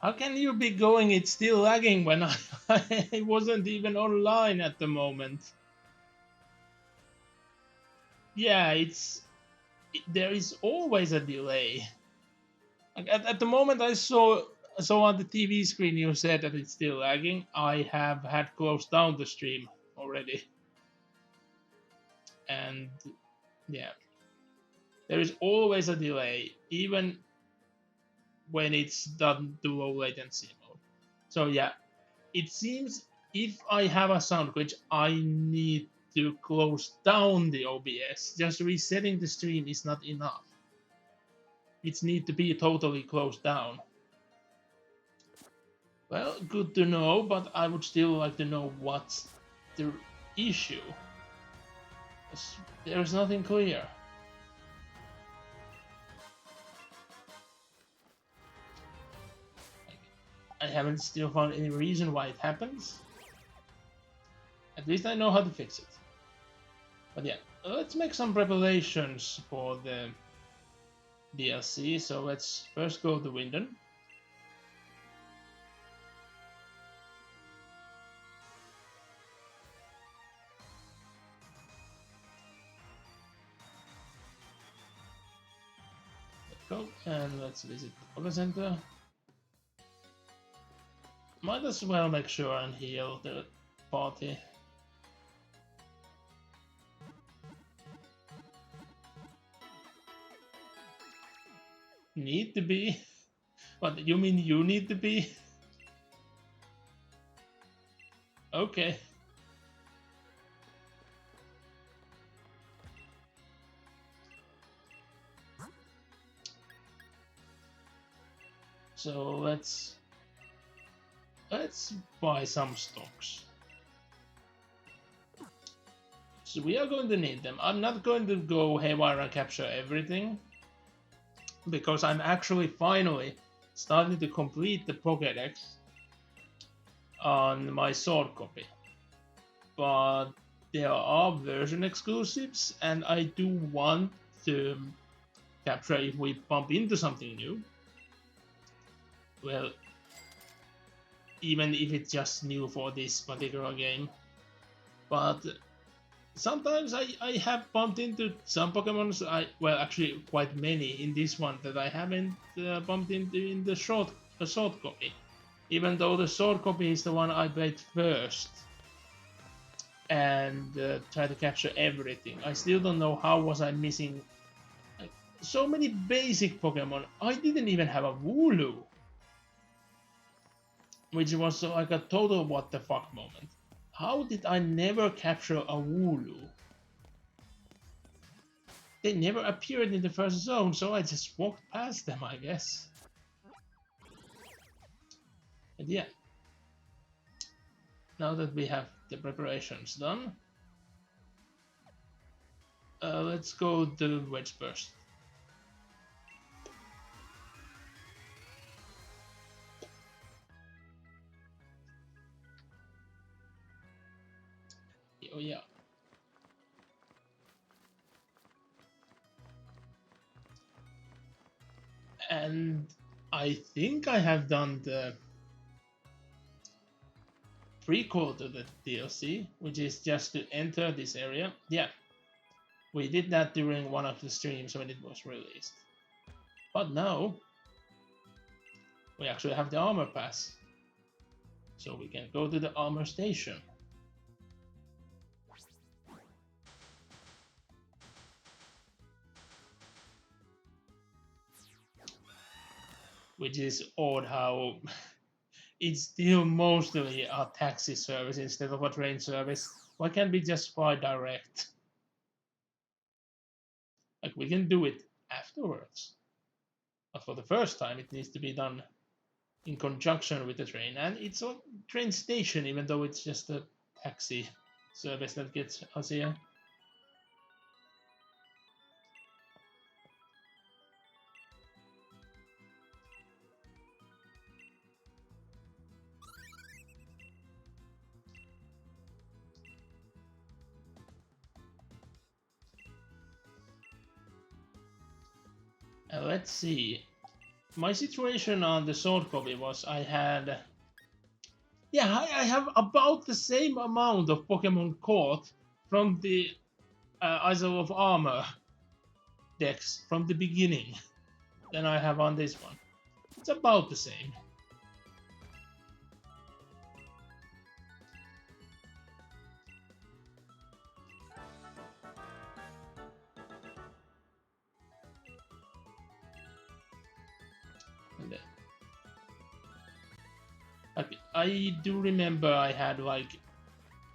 How can you be going? It's still lagging when I wasn't even online at the moment. Yeah, there is always a delay. Like at the moment I saw on the TV screen you said that it's still lagging. I have had closed down the stream already, and yeah, there is always a delay, even when it's done to low latency mode. So yeah, it seems if I have a sound glitch, I need to close down the OBS. Just resetting the stream is not enough. It needs to be totally closed down. Well, good to know, but I would still like to know what's the issue. There's nothing clear. I haven't still found any reason why it happens. At least I know how to fix it. But yeah, let's make some preparations for the DLC. So let's first go to Winden. Let's go and let's visit the Poké Center. Might as well make sure and heal the party. Need to be? What, you mean you need to be? Okay. So let's buy some stocks. So we are going to need them. I'm not going to go haywire and capture everything, because I'm actually finally starting to complete the Pokédex on my sword copy. But there are version exclusives, and I do want to capture if we bump into something new. Well, even if it's just new for this particular game. But sometimes I have bumped into some Pokemons, well, actually quite many in this one that I haven't bumped into in the short copy. Even though the short copy is the one I played first and try to capture everything. I still don't know how was I missing like, so many basic Pokemon. I didn't even have a Wooloo, which was like a total what the fuck moment. How did I never capture a Wooloo? They never appeared in the first zone, so I just walked past them, I guess. But yeah, now that we have the preparations done, let's go to Wedge Burst. Oh yeah. And I think I have done the prequel to the DLC, which is just to enter this area. Yeah, we did that during one of the streams when it was released. But now, we actually have the armor pass. So we can go to the armor station. Which is odd how it's still mostly a taxi service instead of a train service. Why can't we just fly direct? Like, we can do it afterwards. But for the first time, it needs to be done in conjunction with the train. And it's a train station, even though it's just a taxi service that gets us here. Let's see. my situation on the sword copy was I had, yeah, I have about the same amount of Pokemon caught from the Isle of Armor decks from the beginning than I have on this one. It's about the same. I do remember I had like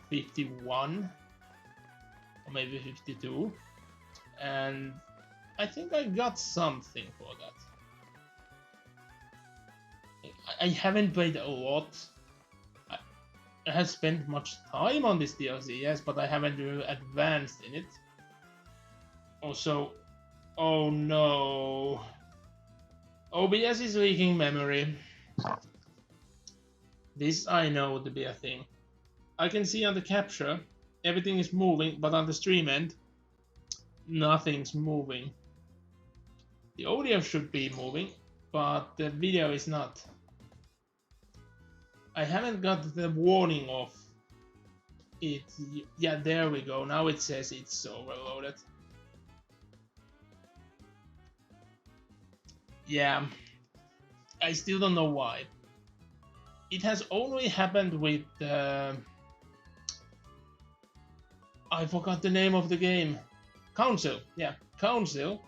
51 or maybe 52, and I think I got something for that. I haven't played a lot. I have spent much time on this DLC, yes, but I haven't really advanced in it. Also, oh no, OBS is leaking memory. This I know to be a thing. I can see on the capture everything is moving, but on the stream end nothing's moving. The audio should be moving, but the video is not. I haven't got the warning of it. Yeah, there we go. Now it says it's overloaded. Yeah, I still don't know why. It has only happened with I forgot the name of the game. Council, yeah, Council.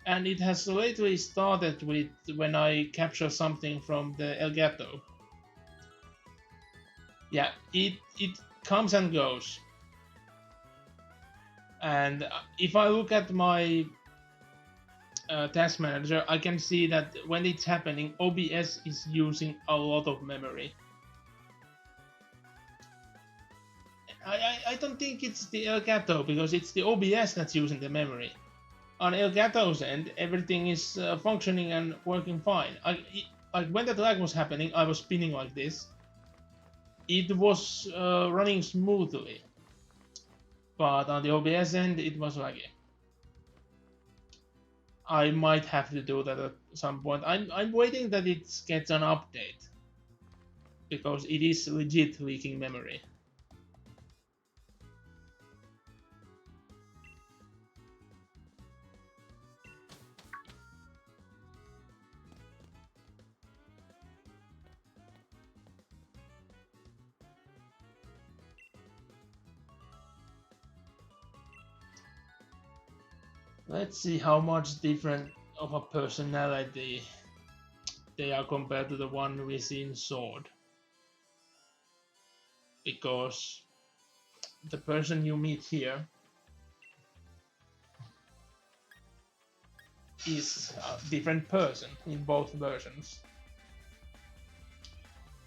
And it has lately started with when I capture something from the Elgato. Yeah, it comes and goes. And if I look at my task manager, I can see that when it's happening, OBS is using a lot of memory. I don't think it's the Elgato, because it's the OBS that's using the memory. On Elgato's end, everything is functioning and working fine. When that lag was happening, I was spinning like this. It was running smoothly, but on the OBS end, it was laggy. I might have to do that at some point. I'm waiting that it gets an update, because it is legit leaking memory. Let's see how much different of a personality they are compared to the one we see in Sword. Because the person you meet here is a different person in both versions.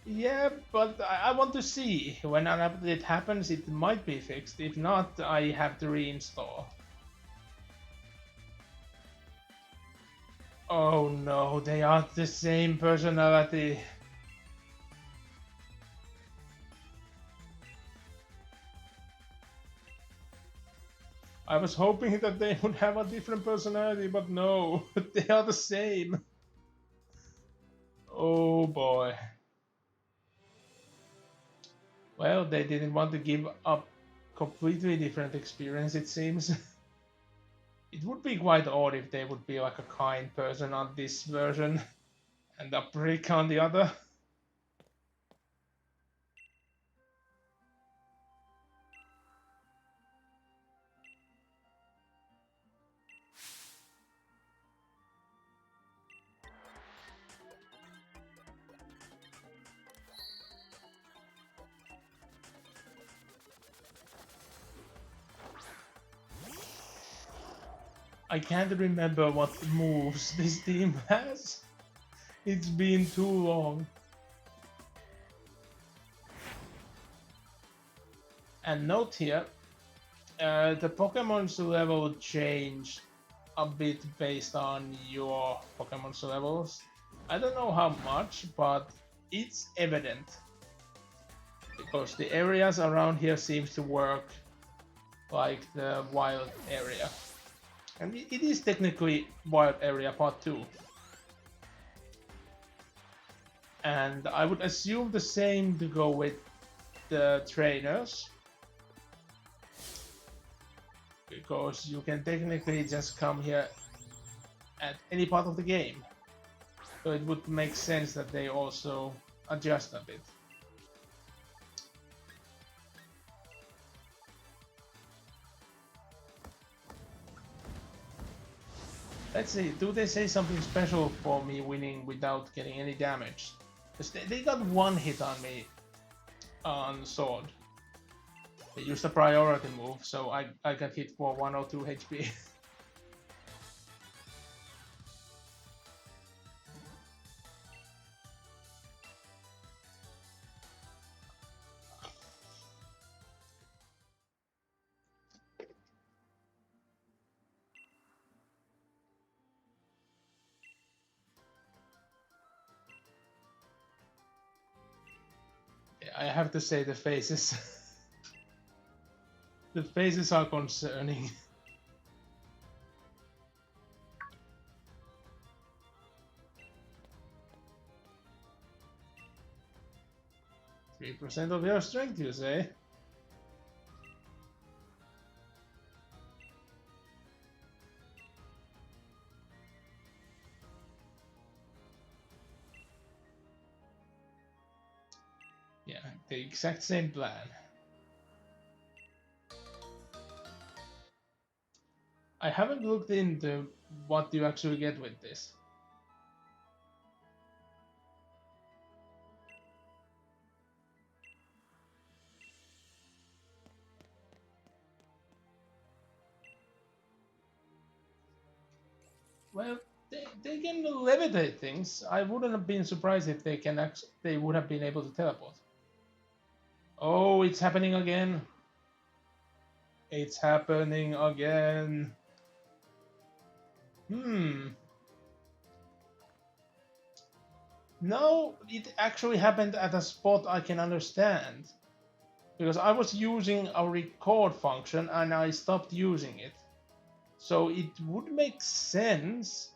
Yeah, but I want to see. When an update happens, it might be fixed. If not, I have to reinstall. Oh no, they are the same personality. I was hoping that they would have a different personality, but no, they are the same. Oh boy. Well, they didn't want to give a completely different experience, it seems. It would be quite odd if they would be like a kind person on this version and a prick on the other. I can't remember what moves this team has. It's been too long. And note here, the Pokemon's level change a bit based on your Pokemon's levels. I don't know how much, but it's evident. Because the areas around here seems to work like the wild area. And it is technically Wild Area Part 2. And I would assume the same to go with the trainers, because you can technically just come here at any part of the game. So it would make sense that they also adjust a bit. Let's see, do they say something special for me winning without getting any damage? Because they got one hit on me on sword. They used a priority move, so I got hit for 1 or 2 HP. I have to say the faces. The faces are concerning. %3 of your strength, you say? Yeah, the exact same plan. I haven't looked into what you actually get with this. Well, they can levitate things. I wouldn't have been surprised if they would have been able to teleport. Oh, it's happening again. It's happening again. No, it actually happened at a spot I can understand. Because I was using a record function and I stopped using it. So it would make sense,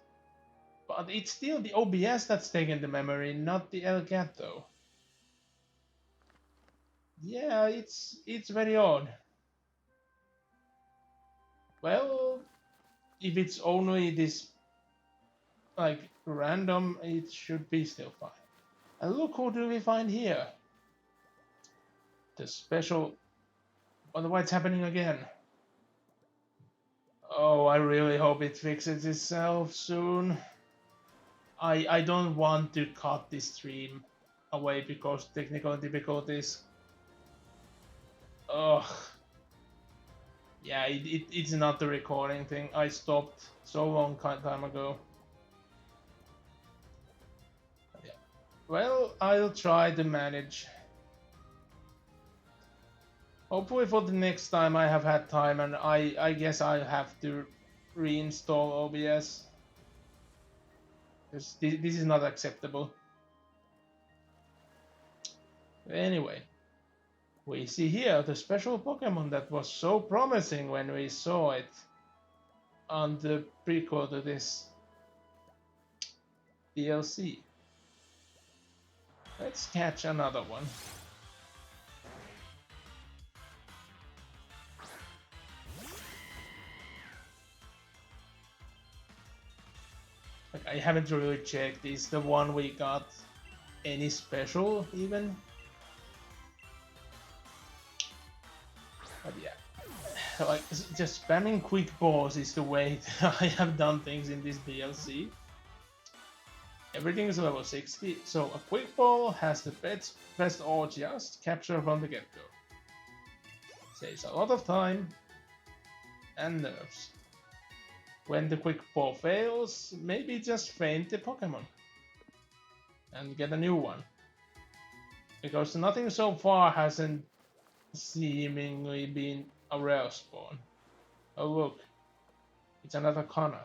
but it's still the OBS that's taking the memory, not the Elgato. Yeah, it's very odd. Well, if it's only this like random, it should be still fine. And look, who do we find here? The special. Wonder why it's happening again. Oh, I really hope it fixes itself soon. I don't want to cut this stream away because technical difficulties. Ugh. Yeah, it's not the recording thing. I stopped so long time ago. Yeah. Well, I'll try to manage. Hopefully for the next time I have had time, and I guess I'll have to reinstall OBS. Because this is not acceptable. Anyway, we see here the special Pokemon that was so promising when we saw it on the prequel to this DLC. Let's catch another one. Like, I haven't really checked, is the one we got any special even? But yeah, like just spamming quick balls is the way I have done things in this DLC. Everything is level 60, so a quick ball has the best or just capture from the get-go. Saves a lot of time and nerves. When the quick ball fails, maybe just feint the Pokemon and get a new one. Because nothing so far hasn't seemingly been a rare spawn. Oh look, it's another Connor.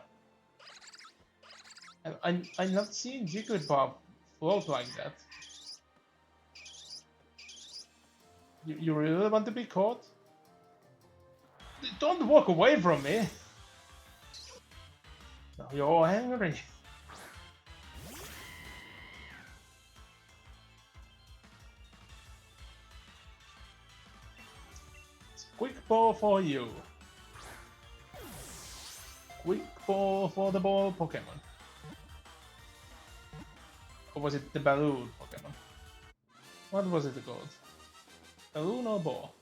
And I'm not seeing Jigglypuff float like that. You really want to be caught? Don't walk away from me! You're angry. quick ball for you. Quick ball for the ball Pokemon. Or was it the balloon Pokemon? What was it called? Balloon or ball?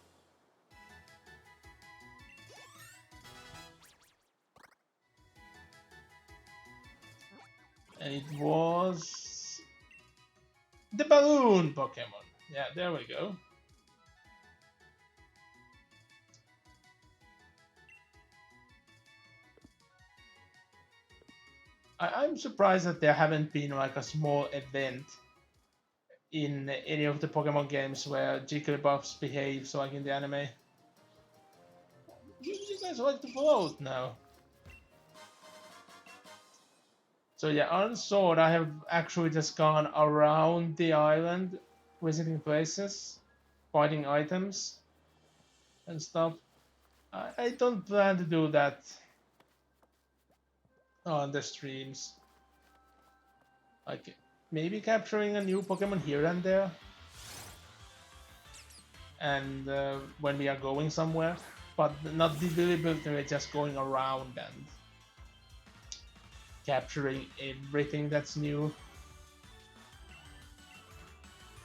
And it was the balloon Pokemon. Yeah, there we go. I'm surprised that there haven't been like a small event in any of the Pokemon games where Jigglypuffs behaves like in the anime. You guys like to float now. So yeah, on Sword, I have actually just gone around the island, visiting places, finding items and stuff. I don't plan to do that on the streams. Like maybe capturing a new Pokemon here and there, and when we are going somewhere, but not deliberately just going around and capturing everything that's new.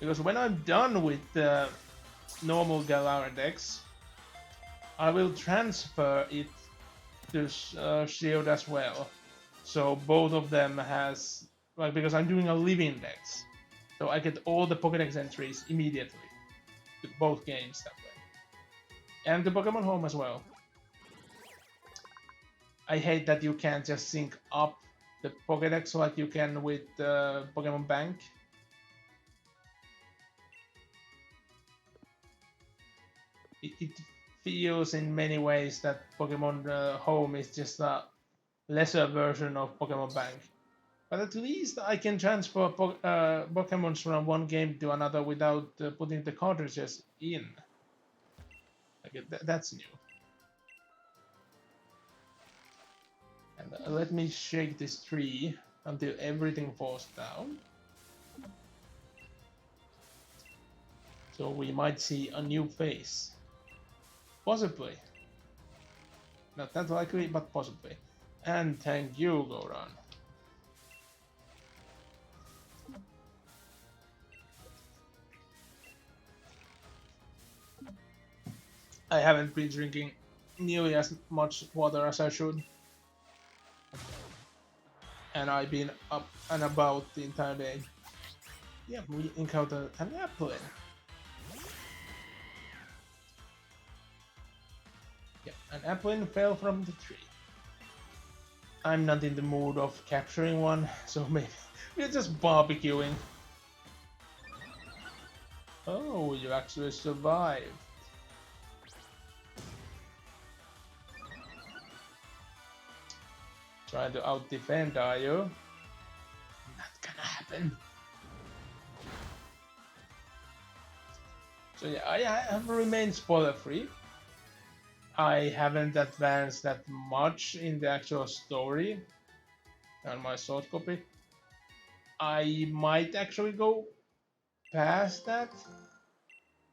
Because when I'm done with the normal Galar Dex, I will transfer it to Shield as well. So both of them has, like, because I'm doing a living Dex, so I get all the Pokédex entries immediately to both games that way. And the Pokemon Home as well. I hate that you can't just sync up the Pokédex like you can with the Pokemon Bank. It feels in many ways that Pokemon Home is just a lesser version of Pokemon Bank. But at least I can transfer Pokemons from one game to another without putting the cartridges in. Like, that's new. And let me shake this tree until everything falls down. So we might see a new face. Possibly. Not that likely, but possibly. And thank you, Goran. I haven't been drinking nearly as much water as I should. And I've been up and about the entire day. Yeah, we encountered an Applin. Yeah, an Applin fell from the tree. I'm not in the mood of capturing one, so maybe we're just barbecuing. Oh, you actually survived. Trying to out-defend, are you? Not gonna happen. So yeah, I have remained spoiler-free. I haven't advanced that much in the actual story on my source copy. I might actually go past that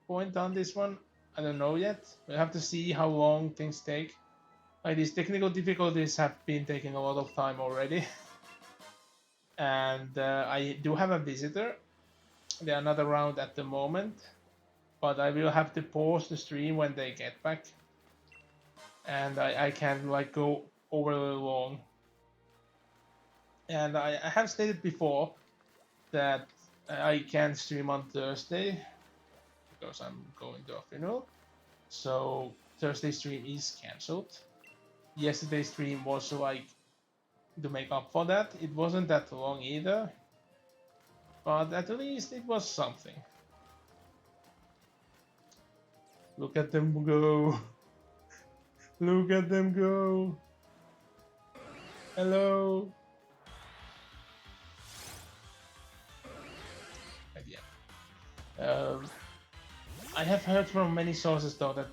point on this one. I don't know yet. We'll have to see how long things take. Like, these technical difficulties have been taking a lot of time already. And I do have a visitor. They are not around at the moment, but I will have to pause the stream when they get back. And I can't like go overly long. And I have stated before that I can't stream on Thursday because I'm going to a funeral. So Thursday stream is cancelled. Yesterday's stream was like to make up for that. It wasn't that long either, but at least it was something. Look at them go. Look at them go. Hello. And yeah. I have heard from many sources though that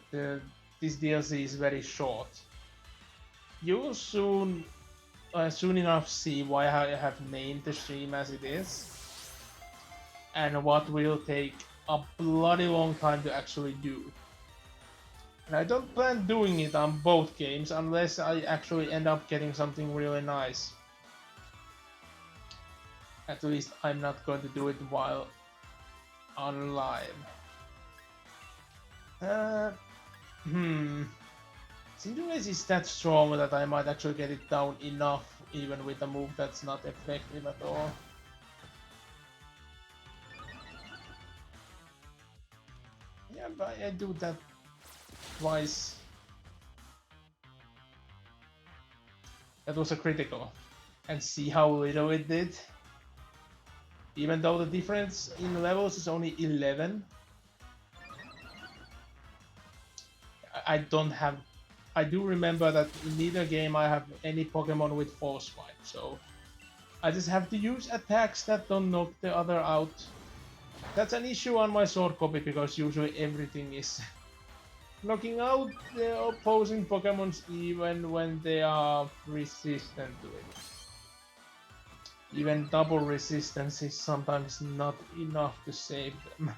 this DLC is very short. You'll soon enough see why I have named the stream as it is, and what will take a bloody long time to actually do. And I don't plan doing it on both games unless I actually end up getting something really nice. At least I'm not going to do it while on live. Cinderace is that strong that I might actually get it down enough even with a move that's not effective at all. Yeah, but I do that twice. That was a critical. And see how little it did? Even though the difference in levels is only 11. I don't have... I do remember that in neither game I have any Pokemon with Force Swipe, so... I just have to use attacks that don't knock the other out. That's an issue on my sword copy because usually everything is knocking out the opposing Pokemons even when they are resistant to it. Even double resistance is sometimes not enough to save them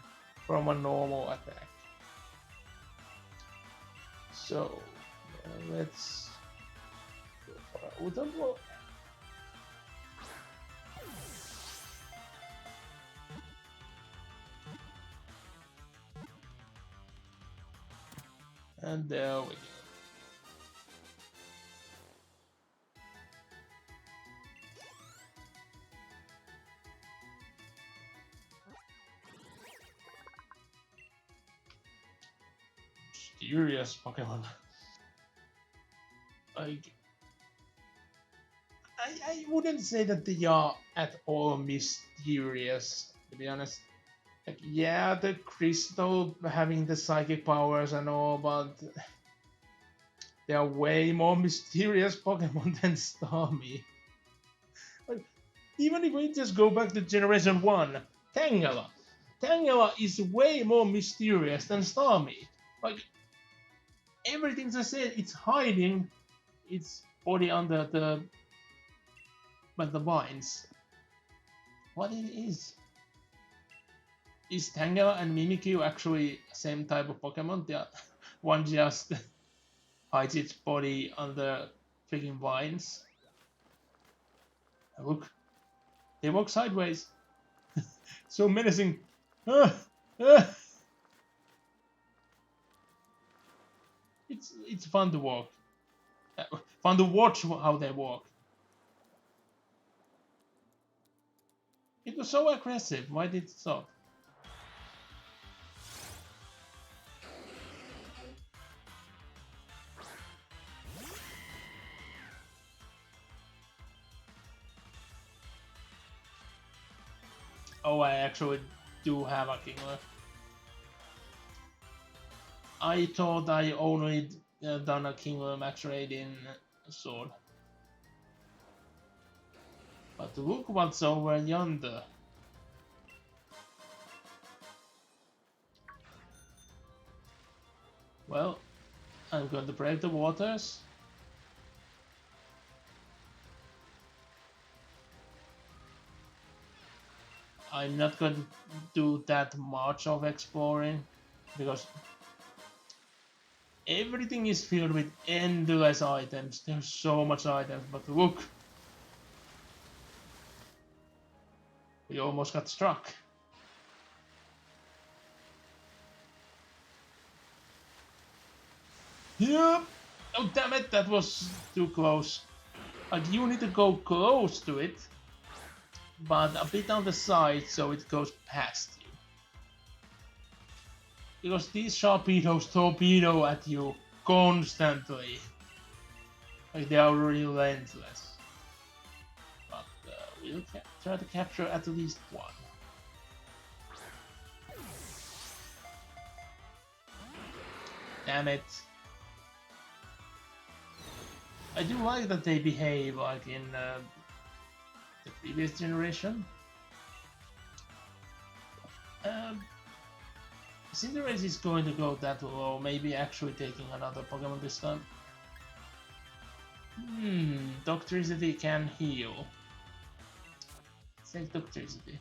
from a normal attack. So, let's go for a Udon. And there we go. Mysterious Pokemon. I wouldn't say that they are at all mysterious, to be honest. Like, yeah, the crystal having the psychic powers and all, but they are way more mysterious Pokemon than Starmie. Like, even if we just go back to Generation 1, Tangela. Tangela is way more mysterious than Starmie. Like, everything I said, it's hiding its body under the vines. What it is? Is Tangela and Mimikyu actually same type of Pokemon? Yeah, one just hides its body under freaking vines. Look, they walk sideways. So menacing. It's fun to walk. Fun to watch how they walk. It was so aggressive. Why did it stop? Oh, I actually do have a Kingler. I thought I only done a Kingler max raid in Sword. But look what's over yonder. Well, I'm going to brave the waters. I'm not going to do that much of exploring because everything is filled with endless items. There's so much items, but look, we almost got struck. Yep. Oh damn it, that was too close. Like, you need to go close to it, but a bit on the side so it goes past you. Because these Sharpedos torpedo at you constantly. Like, they are relentless. But we'll try to capture at least one. Damn it. I do like that they behave like in the previous generation. Cinderace is going to go that low, maybe actually taking another Pokemon this time. Doctricity can heal. Let's take Doctricity.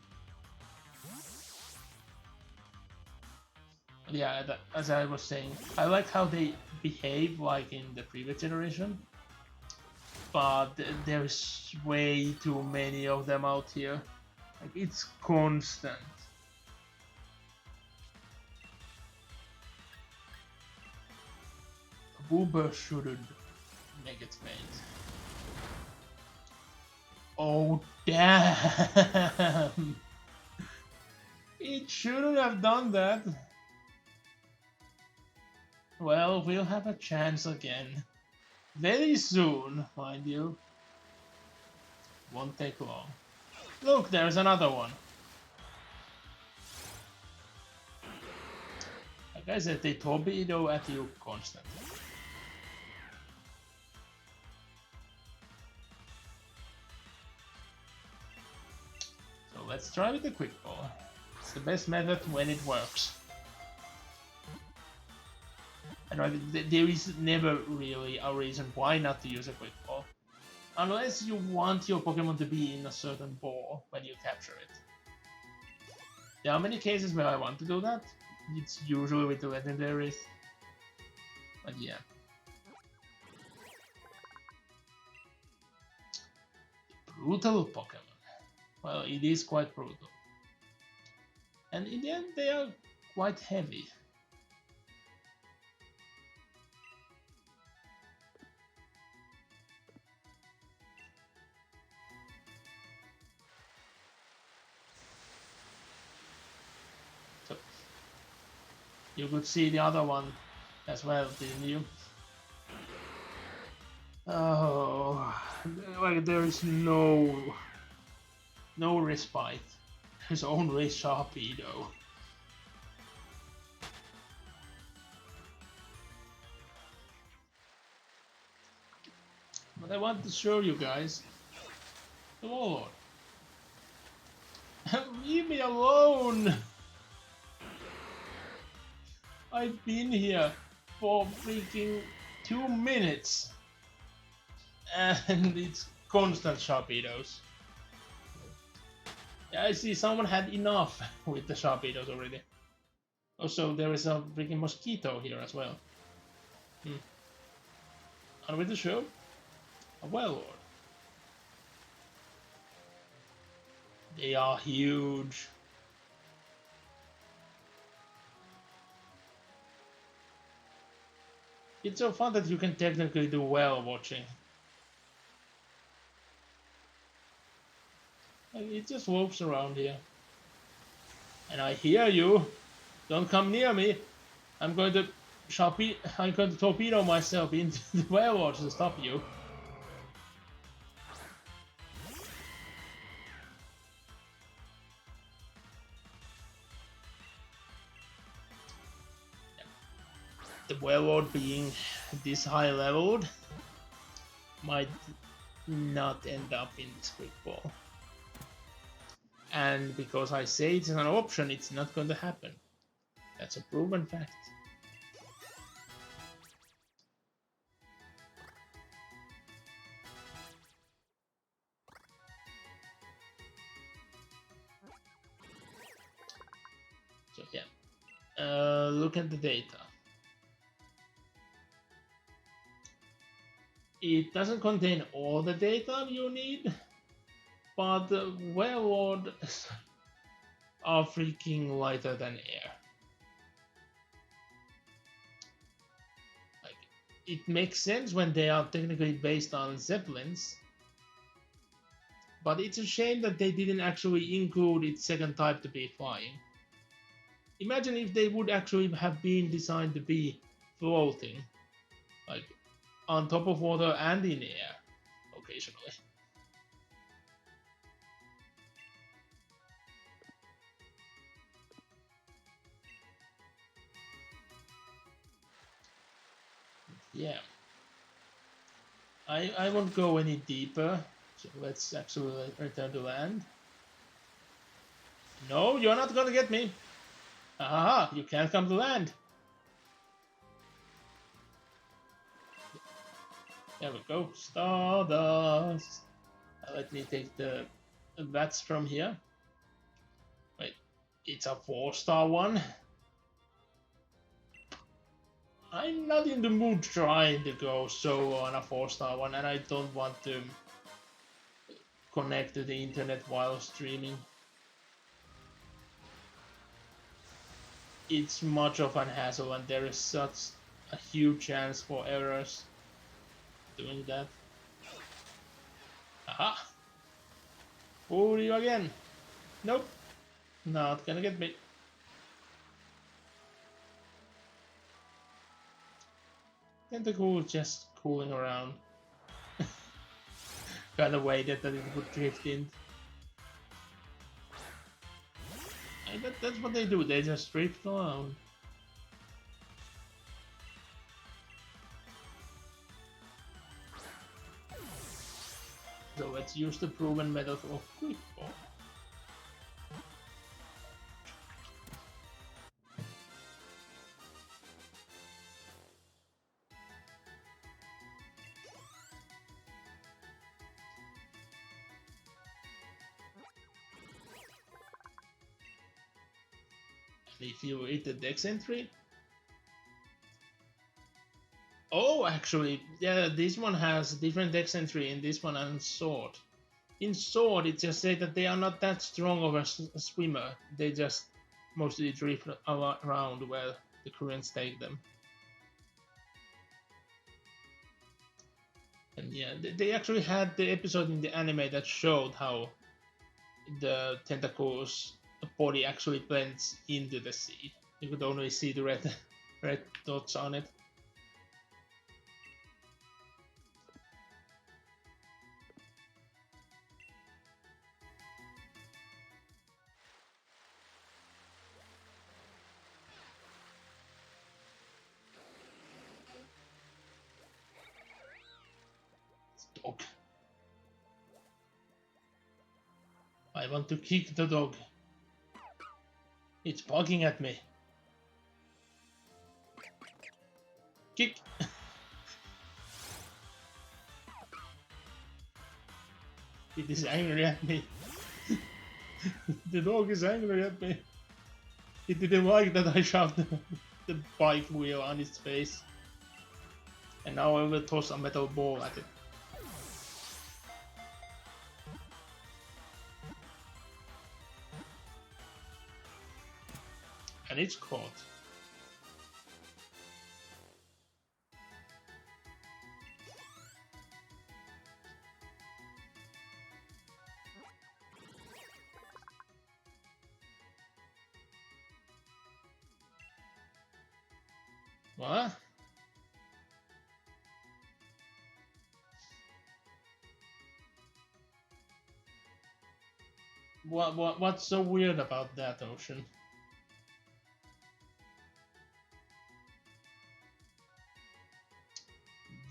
Yeah, as I was saying, I like how they behave like in the previous generation, but there's way too many of them out here. Like, it's constant. Boober shouldn't make it faint. Oh, damn! It shouldn't have done that. Well, we'll have a chance again. Very soon, mind you. Won't take long. Look, there's another one. Like I said, they torpedo at you constantly. So let's try with the quick ball. It's the best method when it works. And there is never really a reason why not to use a quick ball. Unless you want your Pokemon to be in a certain ball when you capture it. There are many cases where I want to do that. It's usually with the legendaries. But yeah. Brutal Pokemon. Well, it is quite brutal. And in the end, they are quite heavy. So, you could see the other one as well, didn't you? Oh, like there is no respite. There's only Sharpedo. But I want to show you guys the Warlord. Leave me alone! I've been here for freaking 2 minutes. And it's constant Sharpedos. Yeah, I see someone had enough with the Sharpedos already. Also, there is a freaking mosquito here as well. And with the show, a Warlord. They are huge. It's so fun that you can technically do well watching. It just walks around here. And I hear you. Don't come near me. I'm going to torpedo myself into the Warlord to stop you. The Warlord being this high leveled might not end up in this quick ball. And because I say it's an option, it's not going to happen. That's a proven fact. So yeah, look at the data. It doesn't contain all the data you need, but the Warlords are freaking lighter than air. Like, it makes sense when they are technically based on Zeppelins, but it's a shame that they didn't actually include its second type to be flying. Imagine if they would actually have been designed to be floating, like on top of water and in air, occasionally. Yeah. I won't go any deeper, so let's actually return to land. No, you're not gonna get me. Aha, you can't come to land. There we go, Stardust. Let me take the bats from here. Wait, it's a 4-star one. I'm not in the mood trying to go solo on a 4-star one, and I don't want to connect to the internet while streaming. It's much of an hassle, and there is such a huge chance for errors doing that. Aha! Fool you again! Nope, not gonna get me. Tentacle just cooling around. Kinda waited that it would drift in. That's what they do, they just drift around. So let's use the proven method of quick ball. And if you hit the dex entry. Oh, actually, yeah, this one has different dex entry in this one and sword. In sword, it just said that they are not that strong of a swimmer. They just mostly drift around where the currents take them. And yeah, they actually had the episode in the anime that showed how the tentacles body actually blends into the sea. You could only see the red dots on it. Dog. I want to kick the dog. It's barking at me. Kick! It is angry at me. The dog is angry at me. It didn't like that I shoved the bike wheel on its face. And now I will toss a metal ball at it. And it's caught. What? What's so weird about that, Ocean?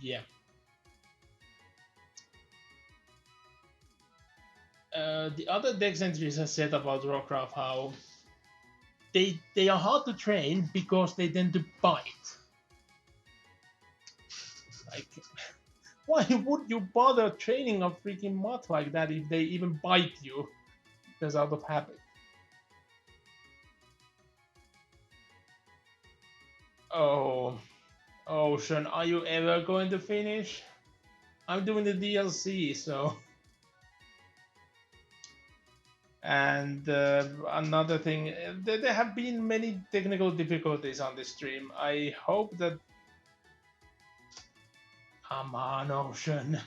Yeah. The other dex entries I said about Rockcraft how they are hard to train because they tend to bite. Like, why would you bother training a freaking mutt like that if they even bite you just out of habit? Oh, Ocean, are you ever going to finish? I'm doing the DLC, so. And another thing, there have been many technical difficulties on this stream. I hope that. Come on, Ocean.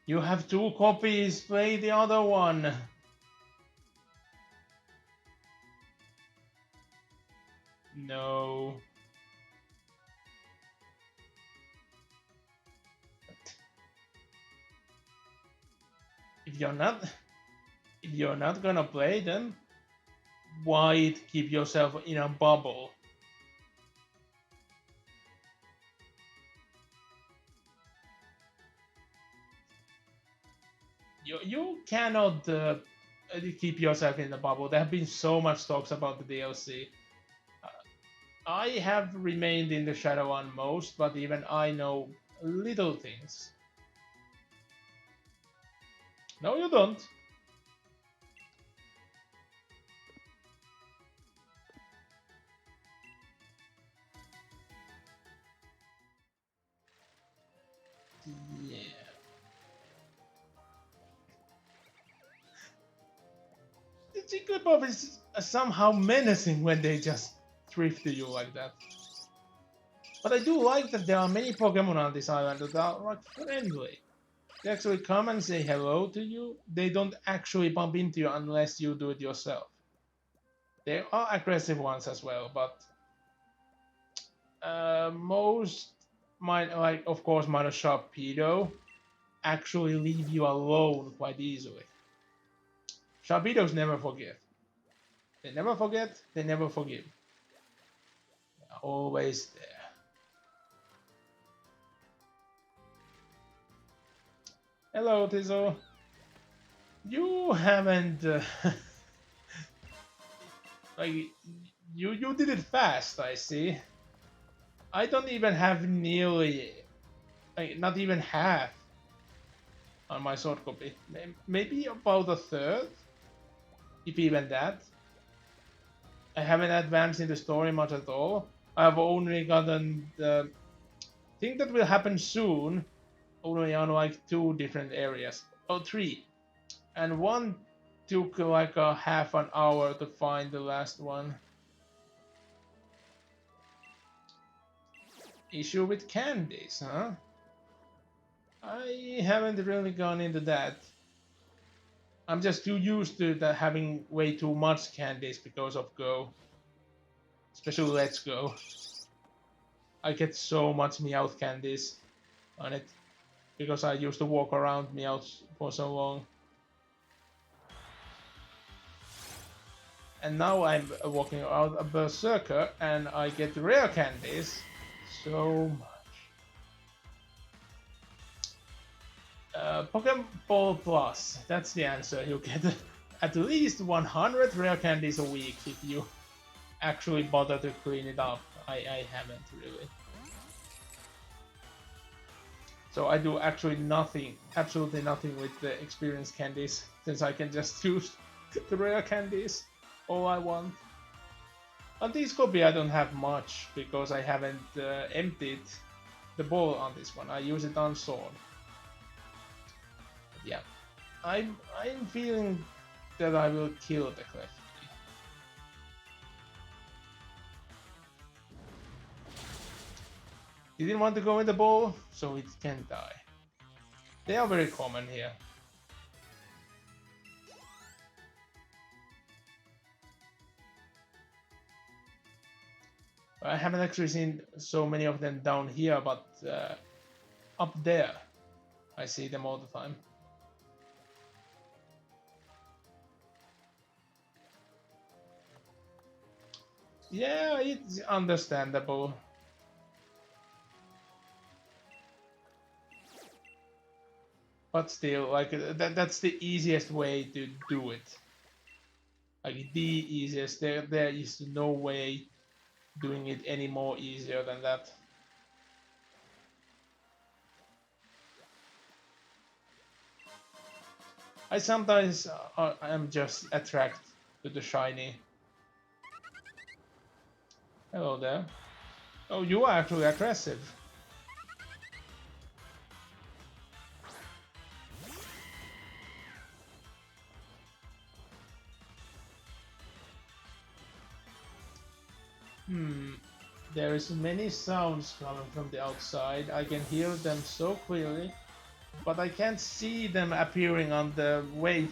You have 2 copies, play the other one. No. If you're not gonna play them, why keep yourself in a bubble? You cannot keep yourself in the bubble. There have been so much talks about the DLC. I have remained in the shadow on most, but even I know little things. No, you don't. Yeah. The Jigglypuff is somehow menacing when they just thrift to you like that. But I do like that there are many Pokemon on this island that are like friendly. They actually come and say hello to you. They don't actually bump into you unless you do it yourself. There are aggressive ones as well, but most might, like of course Minor Sharpedo, actually leave you alone quite easily. Sharpedos never forgive. They never forget, they never forgive. They're always there. Hello, Tizzle. You haven't like you did it fast, I see. I don't even have nearly, like, not even half on my sword copy. Maybe about a third, if even that. I haven't advanced in the story much at all. I've only gotten the thing that will happen soon, only on like 2 different areas. Oh, 3. And one took like a half an hour to find the last one. Issue with candies, huh? I haven't really gone into that. I'm just too used to having way too much candies because of Go. Especially Let's Go. I get so much Meowth candies on it because I used to walk around Meowth for so long. And now I'm walking around a Berserker and I get rare candies so much. Pokeball Plus, that's the answer. You get at least 100 rare candies a week if you actually bother to clean it up. I haven't really. So I do actually nothing, absolutely nothing with the experience candies, since I can just use the rare candies all I want. On this copy I don't have much because I haven't emptied the ball on this one. I use it on sword. But yeah, I'm feeling that I will kill the Clefty. He didn't want to go in the ball, so it can die. They are very common here. I haven't actually seen so many of them down here, but up there I see them all the time. Yeah, it's understandable. But still, like that's the easiest way to do it. Like the easiest. There is no way doing it any more easier than that. I sometimes am just attracted to the shiny. Hello there. Oh, you are actually aggressive. There is many sounds coming from the outside. I can hear them so clearly, but I can't see them appearing on the wavelength,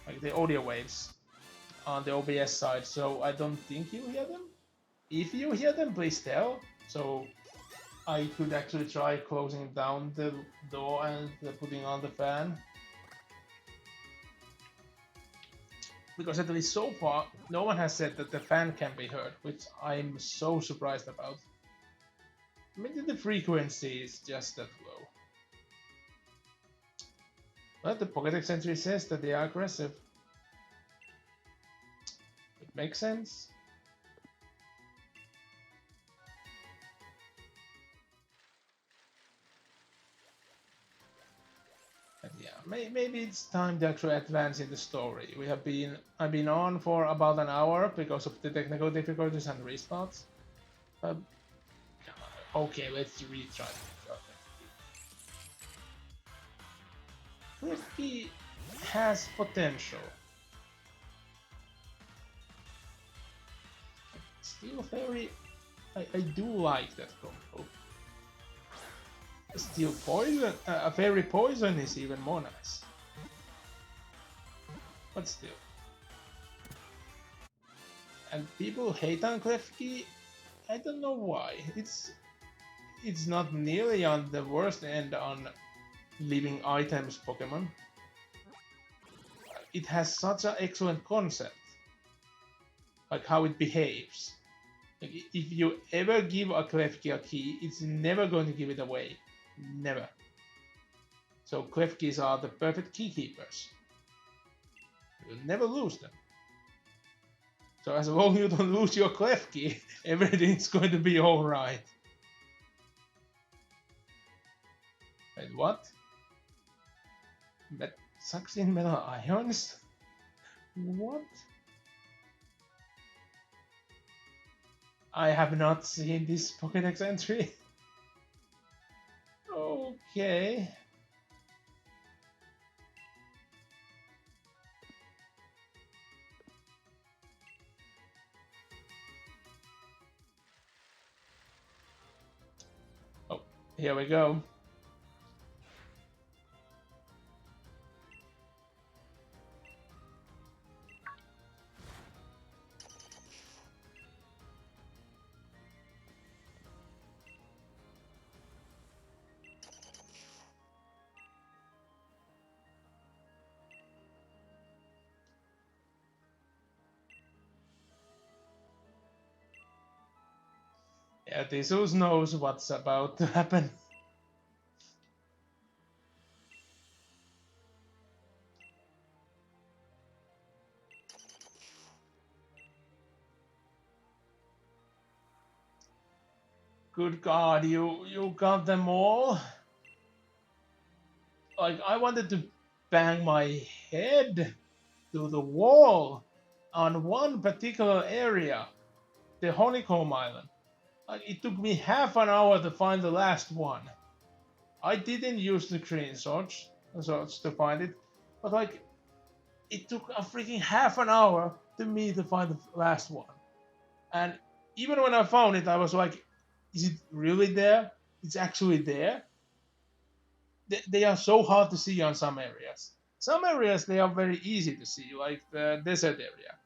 like the audio waves on the OBS side, so I don't think you hear them. If you hear them, please tell, so I could actually try closing down the door and putting on the fan. Because at least so far, no one has said that the fan can be heard, which I'm so surprised about. Maybe the frequency is just that low. But the Pokédex entry says that they are aggressive. It makes sense. Yeah, maybe it's time to actually advance in the story. I've been on for about an hour because of the technical difficulties and restarts. Okay, let's retry. Klefki has potential. Steel Fairy, I do like that combo. Steel Poison, Fairy Poison is even more nice. But still. And people hate on Klefki, I don't know why. It's not nearly on the worst end on living items Pokemon. It has such an excellent concept, like how it behaves. Like if you ever give a Klefki a key, it's never going to give it away. Never. So Klefkis are the perfect key keepers. You'll never lose them. So as long as you don't lose your Klefki, everything's going to be alright. Wait, what? That sucks in metal ions? What? I have not seen this Pokédex entry. Okay. Oh, here we go. Yeah, Theseus knows what's about to happen. Good God, you got them all? Like, I wanted to bang my head to the wall on one particular area, the Honeycomb Island. Like, it took me half an hour to find the last one. I didn't use the green swords to find it, but like, it took a freaking half an hour to me to find the last one. And even when I found it, I was like, is it really there? It's actually there? They are so hard to see on some areas. Some areas they are very easy to see, like the desert area.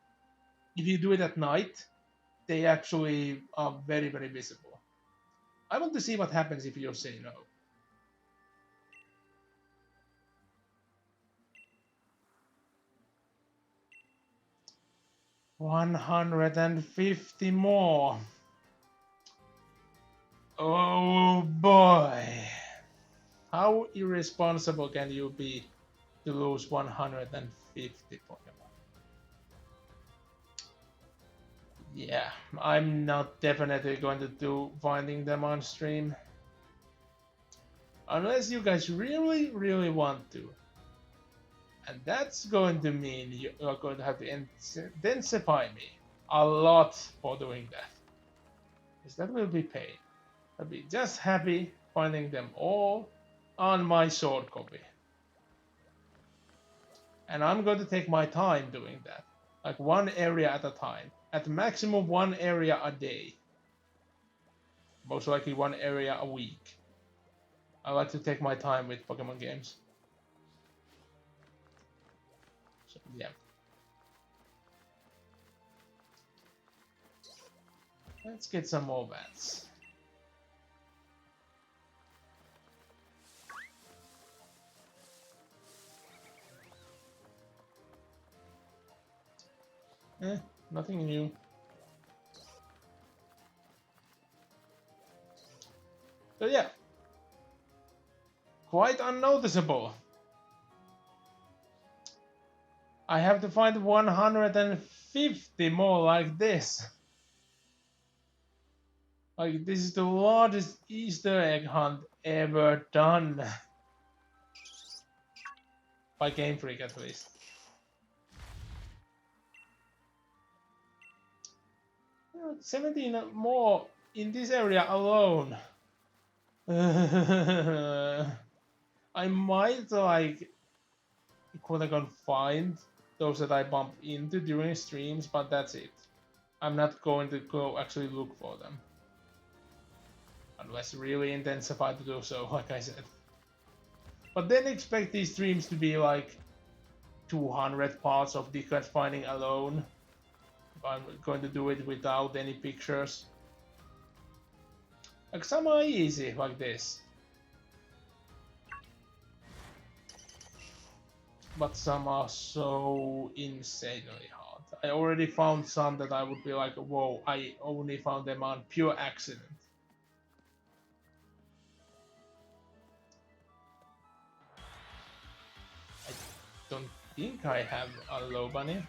If you do it at night, they actually are very, very visible. I want to see what happens if you say no. $150 more. Oh boy. How irresponsible can you be to lose 150 Pokemon? Yeah, I'm not definitely going to do finding them on stream. Unless you guys really, really want to. And that's going to mean you are going to have to intensify me a lot for doing that. Because that will be paid. I'll be just happy finding them all on my sword copy. And I'm going to take my time doing that. Like one area at a time. At maximum one area a day. Most likely one area a week. I like to take my time with Pokemon games. So, yeah. Let's get some more bats. Nothing new. So yeah. Quite unnoticeable. I have to find 150 more like this. Like, this is the largest Easter egg hunt ever done. By Game Freak, at least. You know, 17 more in this area alone. I might, like, quote-unquote find those that I bump into during streams, but that's it. I'm not going to go actually look for them. Unless really intensified to do so, like I said. But then expect these streams to be like 200 parts of DIGLET finding alone. I'm going to do it without any pictures. Like some are easy, like this. But some are so insanely hard. I already found some that I would be like, whoa, I only found them on pure accident. I don't think I have a low bunny.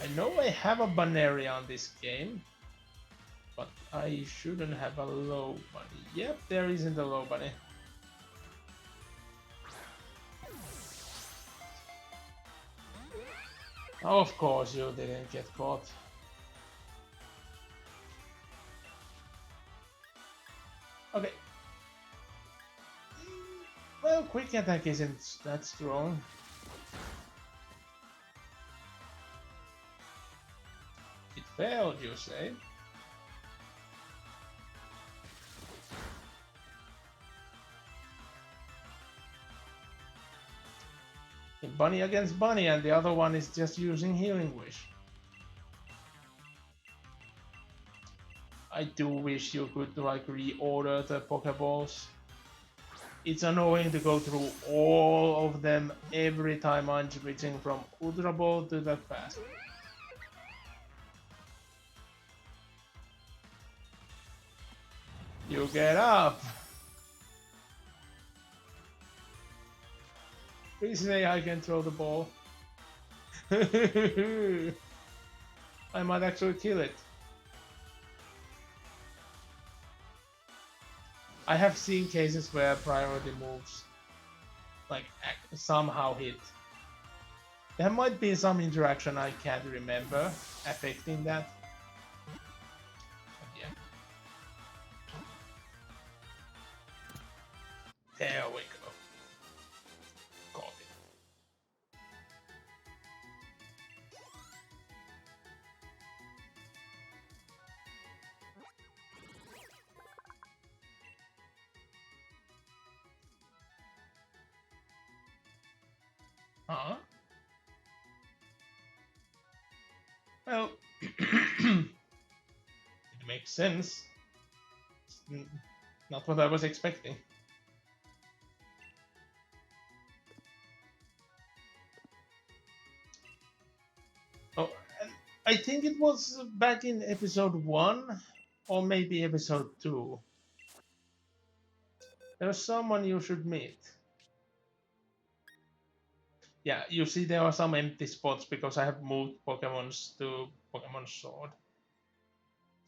I know I have a Baneri on this game, but I shouldn't have a low bunny. Yep, there isn't a low bunny. Of course you didn't get caught. Okay. Well, quick attack isn't that strong. It failed, you say? Bunny against bunny, and the other one is just using Healing Wish. I do wish you could like reorder the Pokeballs. It's annoying to go through all of them every time I'm switching from Ultra Ball to that fast. You get up! Please say I can throw the ball. I might actually kill it. I have seen cases where priority moves like somehow hit. There might be some interaction I can't remember affecting that. But yeah. There we go. Got it. Huh? Well, it makes sense. It's not what I was expecting. Oh, and I think it was back in episode 1 or maybe episode 2. There's someone you should meet. Yeah, you see there are some empty spots because I have moved Pokemons to Pokemon Sword.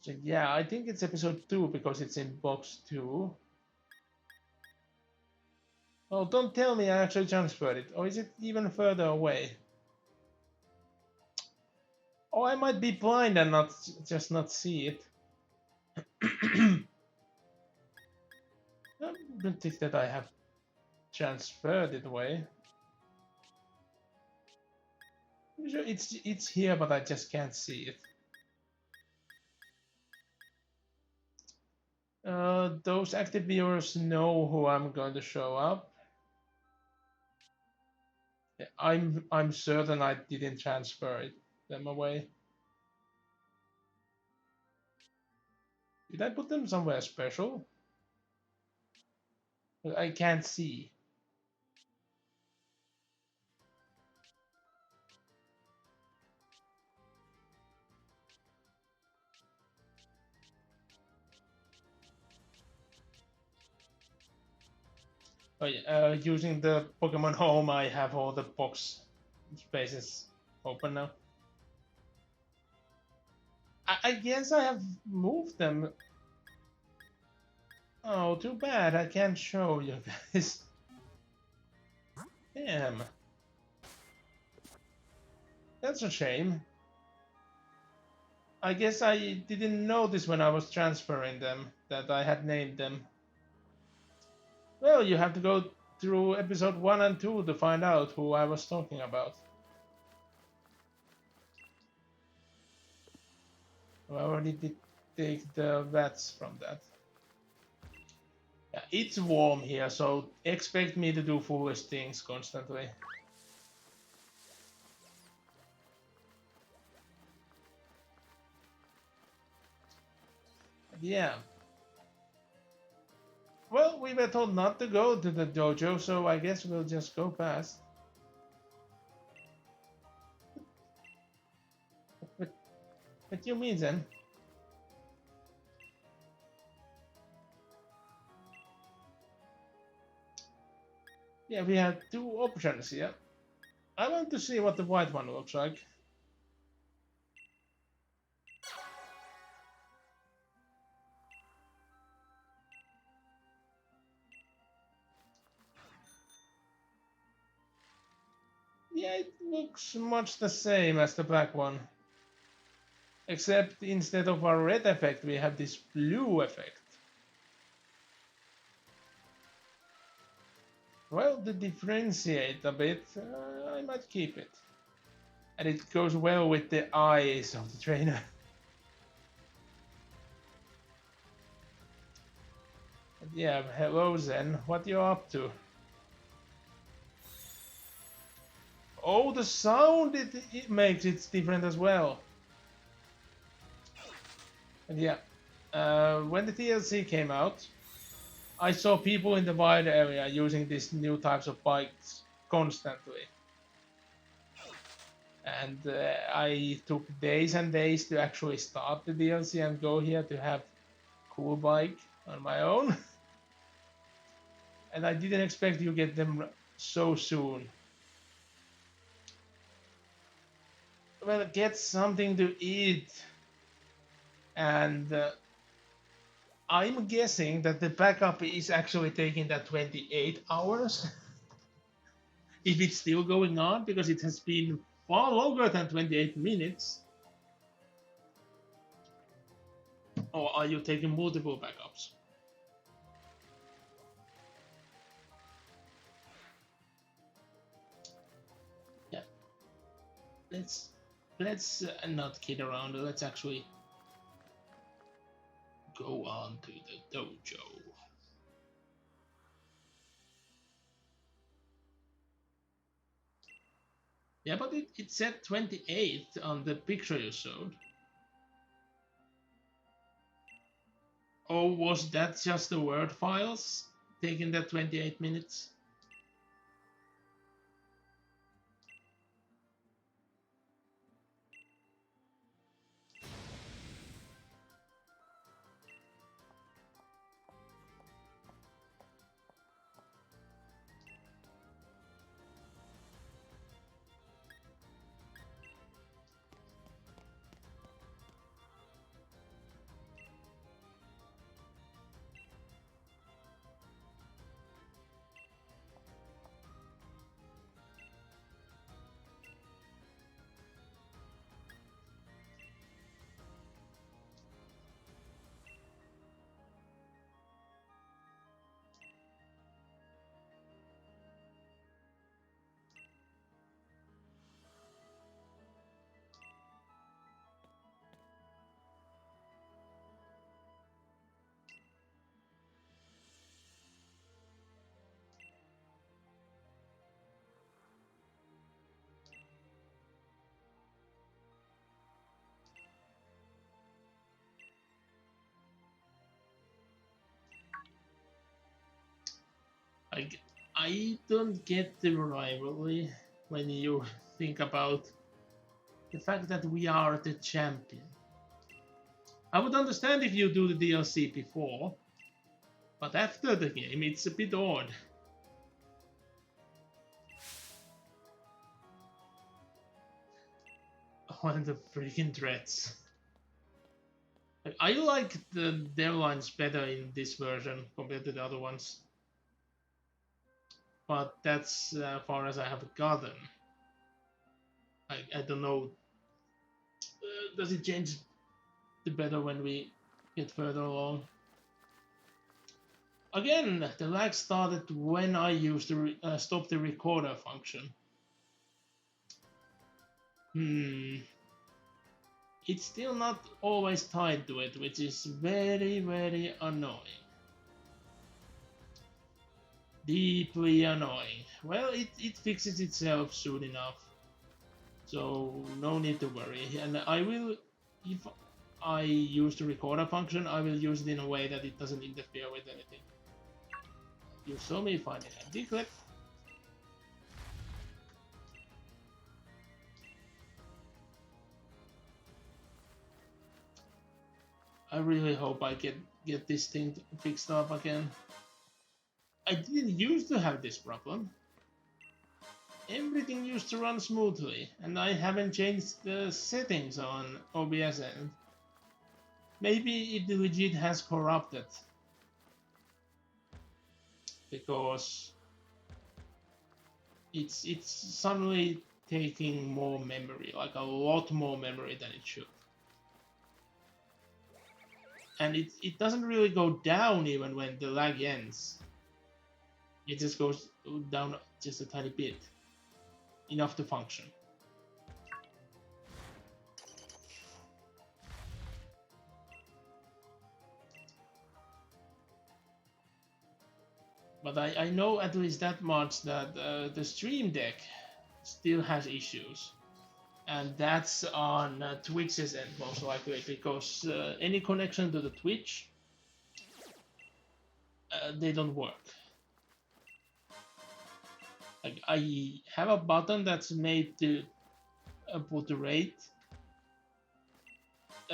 So yeah, I think it's episode 2 because it's in box 2. Oh, don't tell me I actually transferred it. Or is it even further away? Oh, I might be blind and just not see it. I don't think that I have transferred it away. I'm sure it's here, but I just can't see it. Those active viewers know who I'm going to show up. I'm certain I didn't transfer them away. Did I put them somewhere special? I can't see. Oh yeah, using the Pokemon Home, I have all the box spaces open now. I guess I have moved them. Oh, too bad. I can't show you guys. Damn. That's a shame. I guess I didn't notice when I was transferring them that I had named them. Well, you have to go through episode 1 and 2 to find out who I was talking about. I already did take the vats from that. Yeah, it's warm here, so expect me to do foolish things constantly. Yeah. Well, we were told not to go to the dojo, so I guess we'll just go past. What do you mean then? Yeah, we have two options here. I want to see what the white one looks like. Yeah, it looks much the same as the black one. Except instead of our red effect, we have this blue effect. Well, to differentiate a bit, I might keep it. And it goes well with the eyes of the trainer. Yeah, hello Zen, what you up to? Oh, the sound it makes it's different as well. And yeah, when the DLC came out, I saw people in the wide area using these new types of bikes constantly. And I took days and days to actually start the DLC and go here to have cool bike on my own. And I didn't expect you get them so soon. Well, get something to eat. And I'm guessing that the backup is actually taking that 28 hours. If it's still going on, because it has been far longer than 28 minutes. Or are you taking multiple backups? Yeah. Let's not kid around. Let's actually go on to the dojo. Yeah, but it said 28 on the picture you showed. Or was that just the word files taking that 28 minutes? I, I don't get the rivalry when you think about the fact that we are the champion. I would understand if you do the DLC before, but after the game, it's a bit odd. One of the freaking threats. I like their lines better in this version compared to the other ones. But that's as far as I have gotten. I don't know. Does it change the better when we get further along? Again, the lag started when I used the stop the recorder function. It's still not always tied to it, which is very, very annoying. Deeply annoying. Well, it fixes itself soon enough, so no need to worry. And I will, if I use the recorder function, I will use it in a way that it doesn't interfere with anything. You saw me finding a DIGLET. I really hope I get this thing fixed up again. I didn't used to have this problem. Everything used to run smoothly, and I haven't changed the settings on OBS, and maybe it legit has corrupted, because it's suddenly taking more memory, like a lot more memory than it should. And it doesn't really go down even when the lag ends. It just goes down just a tiny bit, enough to function. But I know at least that much, that the Stream Deck still has issues. And that's on Twitch's end most likely, because any connection to the Twitch, they don't work. Like, I have a button that's made to put the rate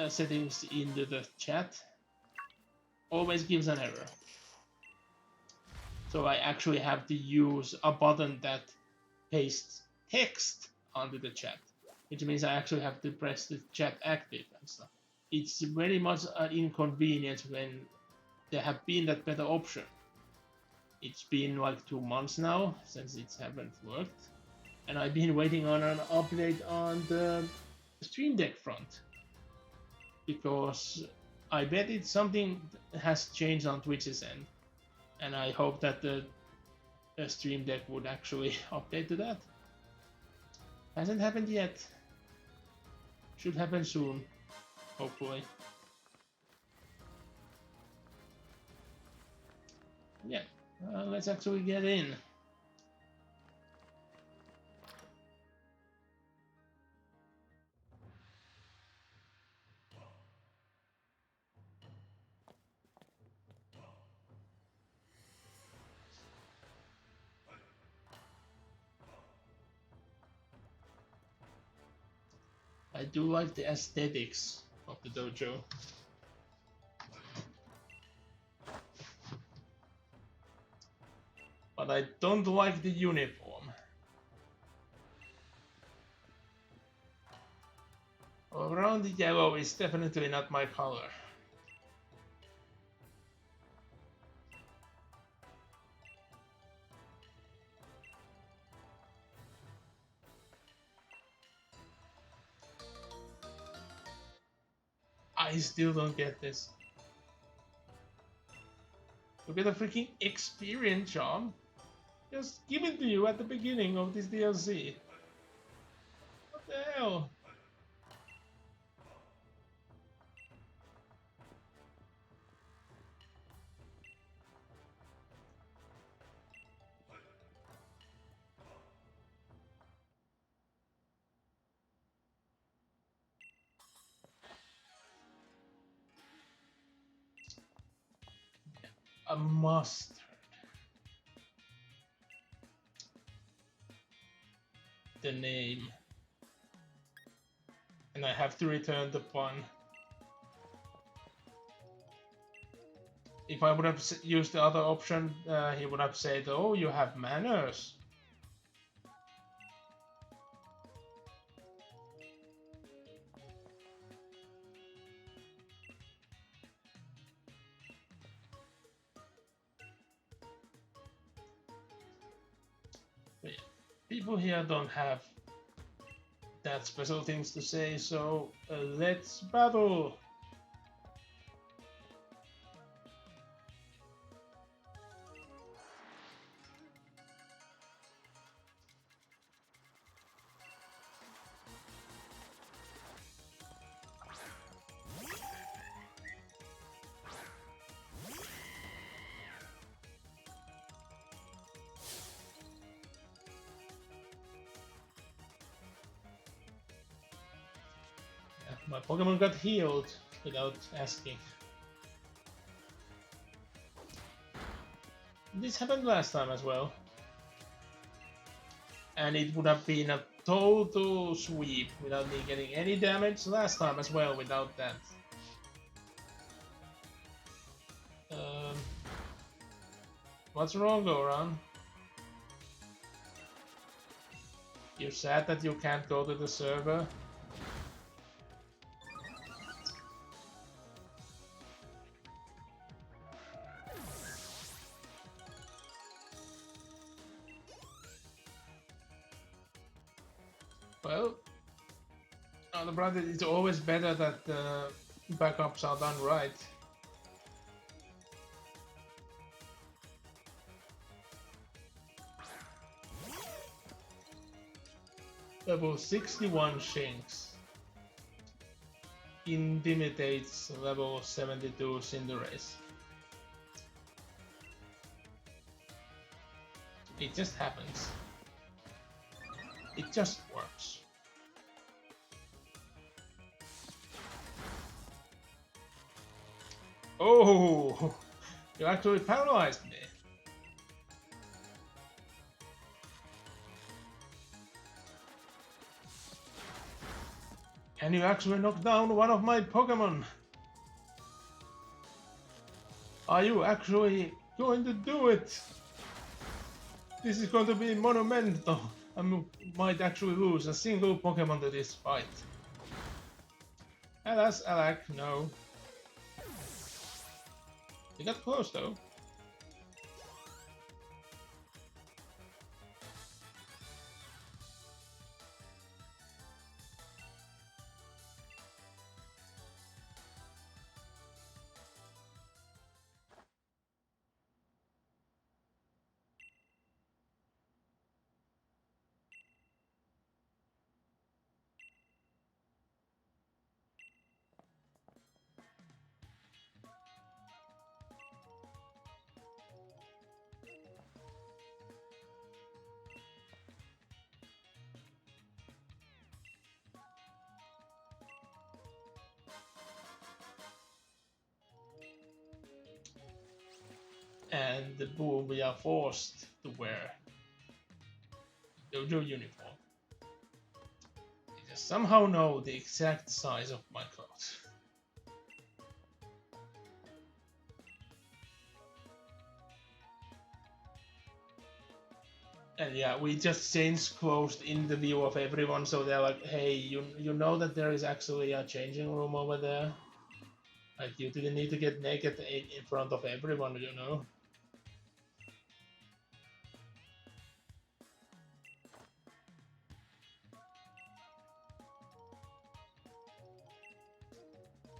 settings into the chat. Always gives an error. So I actually have to use a button that pastes text onto the chat, which means I actually have to press the chat active and stuff. It's very much an inconvenience when there have been that better option. It's been like 2 months now since it haven't worked, and I've been waiting on an update on the Stream Deck front, because I bet it's something that has changed on Twitch's end, and I hope that the Stream Deck would actually update to that. Hasn't happened yet. Should happen soon, hopefully. Yeah, let's actually get in. I do like the aesthetics of the dojo. But I don't like the uniform. Around the yellow is definitely not my color. I still don't get this. Look at the freaking experience charm. Just give it to you at the beginning of this DLC. What the hell? A mustard. The name. And I have to return the pun. If I would have used the other option, he would have said, "Oh, you have manners." But yeah, people here don't have that special things to say, so let's battle. My Pokemon got healed without asking. This happened last time as well. And it would have been a total sweep without me getting any damage last time as well without that. Um, what's wrong, Goran? You're sad that you can't go to the server? Well, the brother, it's always better that backups are done right. Level 61 Shinx intimidates level 72 Cinderace. It just happens. It just works. Oh, you actually paralyzed me. And you actually knocked down one of my Pokemon. Are you actually going to do it? This is going to be monumental. I might actually lose a single Pokemon to this fight. Alas, alack, no. You got close though. And boom, we are forced to wear dojo uniform. I just somehow know the exact size of my clothes. And yeah, we just changed clothes in the view of everyone, so they're like, hey, you know that there is actually a changing room over there? Like, you didn't need to get naked in front of everyone, you know?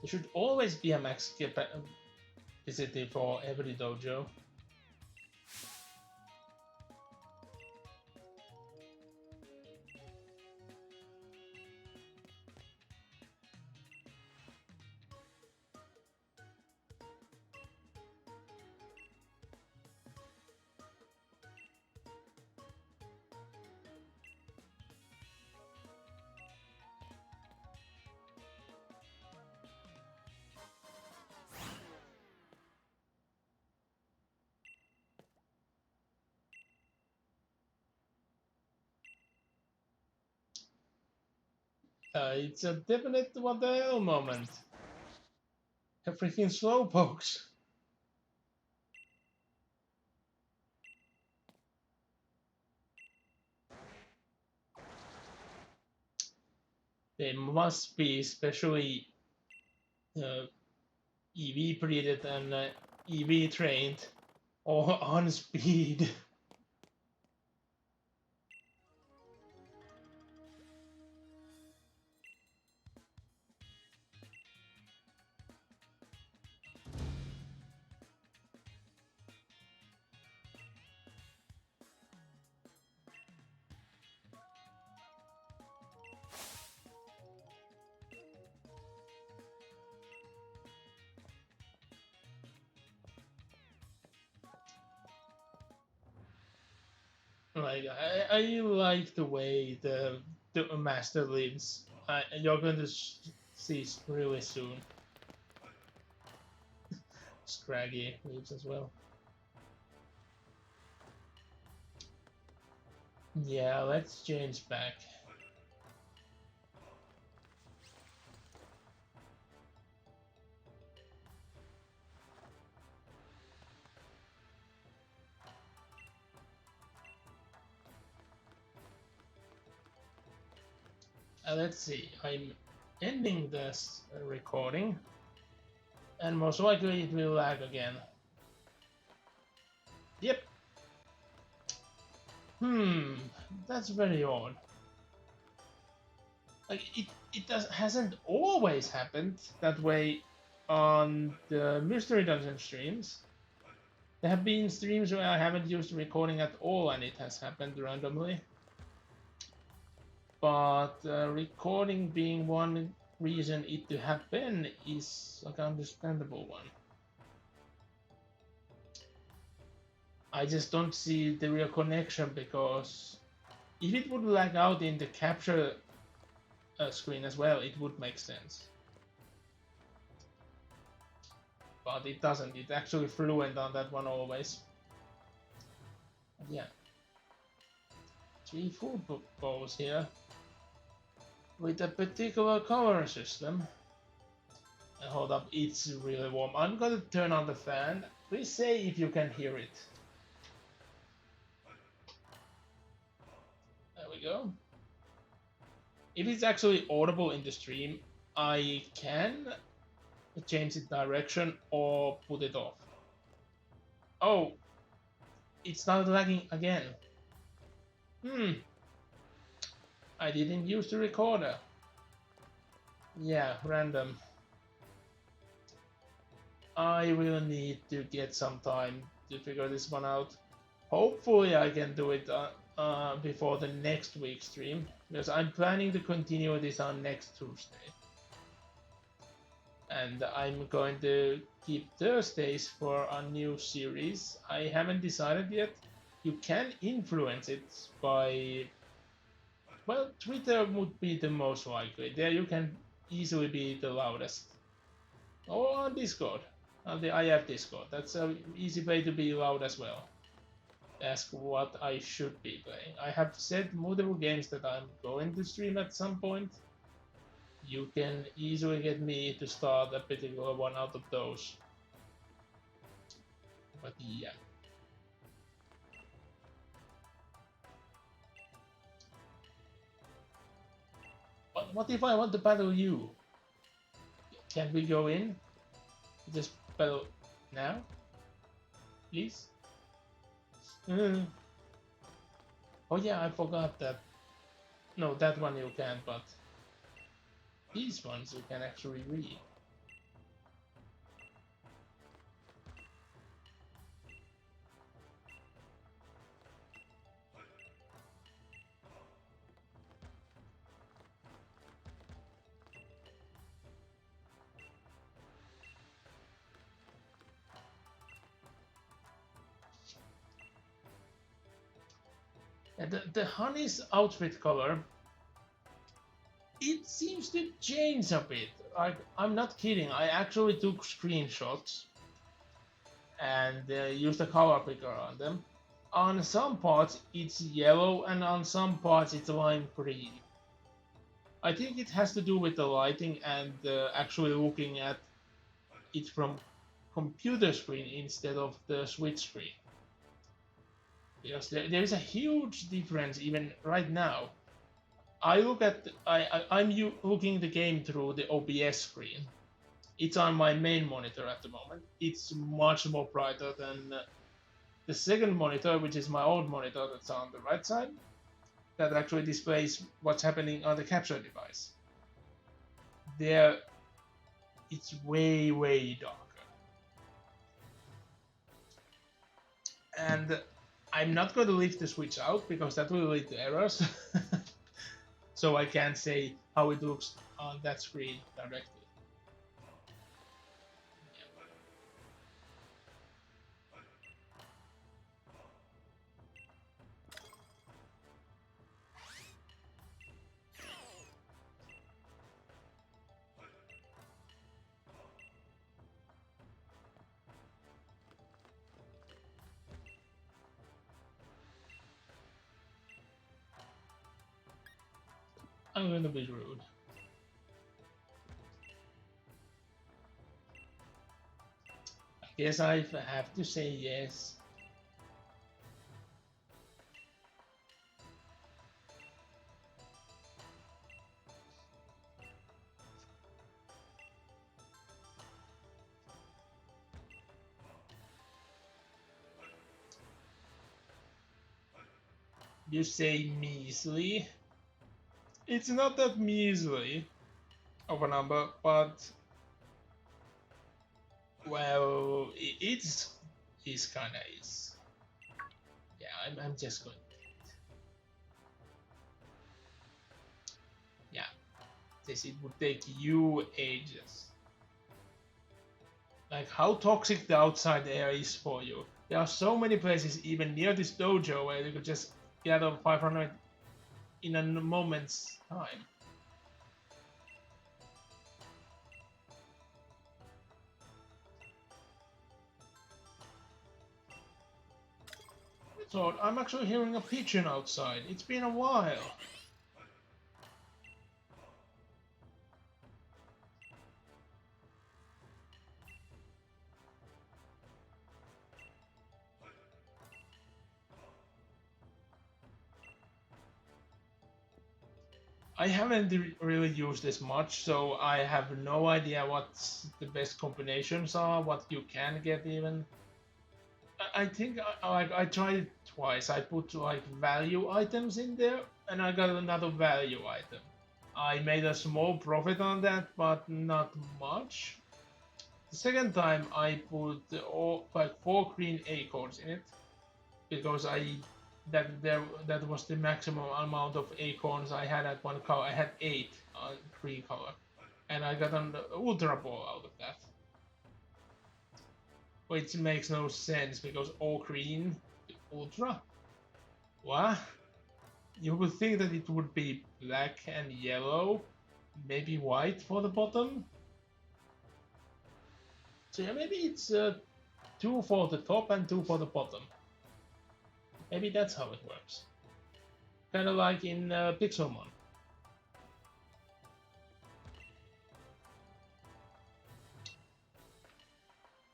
There should always be a max capacity for every dojo. It's a definite what the hell moment. A freaking slowpokes. They must be especially EV breeded and EV trained or on speed. Like I like the way the master lives. You're going to cease really soon. Scraggy leaves as well. Yeah, let's change back. Let's see, I'm ending this recording, and most likely it will lag again. Yep. That's very odd. Like hasn't always happened that way on the Mystery Dungeon streams. There have been streams where I haven't used recording at all and it has happened randomly. But recording being one reason it to happen is like an understandable one. I just don't see the real connection, because if it would lag out in the capture screen as well, it would make sense. But it doesn't. It's actually fluent on that one always. But yeah. 3 food bowls here with a particular color system. And hold up, it's really warm. I'm gonna turn on the fan. Please say if you can hear it. There we go. If it's actually audible in the stream, I can change the direction or put it off. Oh, it's not lagging again. I didn't use the recorder. Yeah, random. I will need to get some time to figure this one out. Hopefully I can do it before the next week's stream, because I'm planning to continue this on next Tuesday. And I'm going to keep Thursdays for a new series. I haven't decided yet. You can influence it by... Well, Twitter would be the most likely. There you can easily be the loudest. Or on Discord. I have Discord. That's an easy way to be loud as well. Ask what I should be playing. I have said multiple games that I'm going to stream at some point. You can easily get me to start a particular one out of those. But yeah. But what if I want to battle you? Can we go in? Just battle now? Please? Oh yeah, I forgot that. No, that one you can, but these ones you can actually read. The Honey's outfit color, it seems to change a bit. I'm not kidding, I actually took screenshots and used a color picker on them. On some parts it's yellow and on some parts it's lime green. I think it has to do with the lighting and actually looking at it from computer screen instead of the Switch screen. Because there is a huge difference even right now. I'm looking the game through the OBS screen. It's on my main monitor at the moment. It's much more brighter than the second monitor, which is my old monitor that's on the right side. That actually displays what's happening on the capture device. There, it's way, way darker. And I'm not going to leave the Switch out because that will lead to errors. So I can't say how it looks on that screen directly. I'm gonna be rude. I guess I have to say yes. You say measly. It's not that measly of a number, but well, it's kind of is. Yeah, I'm just going. Yeah, this it would take you ages. Like how toxic the outside air is for you. There are so many places even near this dojo where you could just gather 500 in a moment's time. So I'm actually hearing a pigeon outside. It's been a while. I haven't really used this much, so I have no idea what the best combinations are, what you can get even. I think I tried it twice. I put like value items in there, and I got another value item. I made a small profit on that, but not much. The second time I put all like 4 green acorns in it because that was the maximum amount of acorns I had at one color. I had 8 on green color, and I got an ultra ball out of that, which makes no sense because all green ultra. What? You would think that it would be black and yellow, maybe white for the bottom. So yeah, maybe it's 2 for the top and 2 for the bottom. Maybe that's how it works. Kind of like in Pixelmon.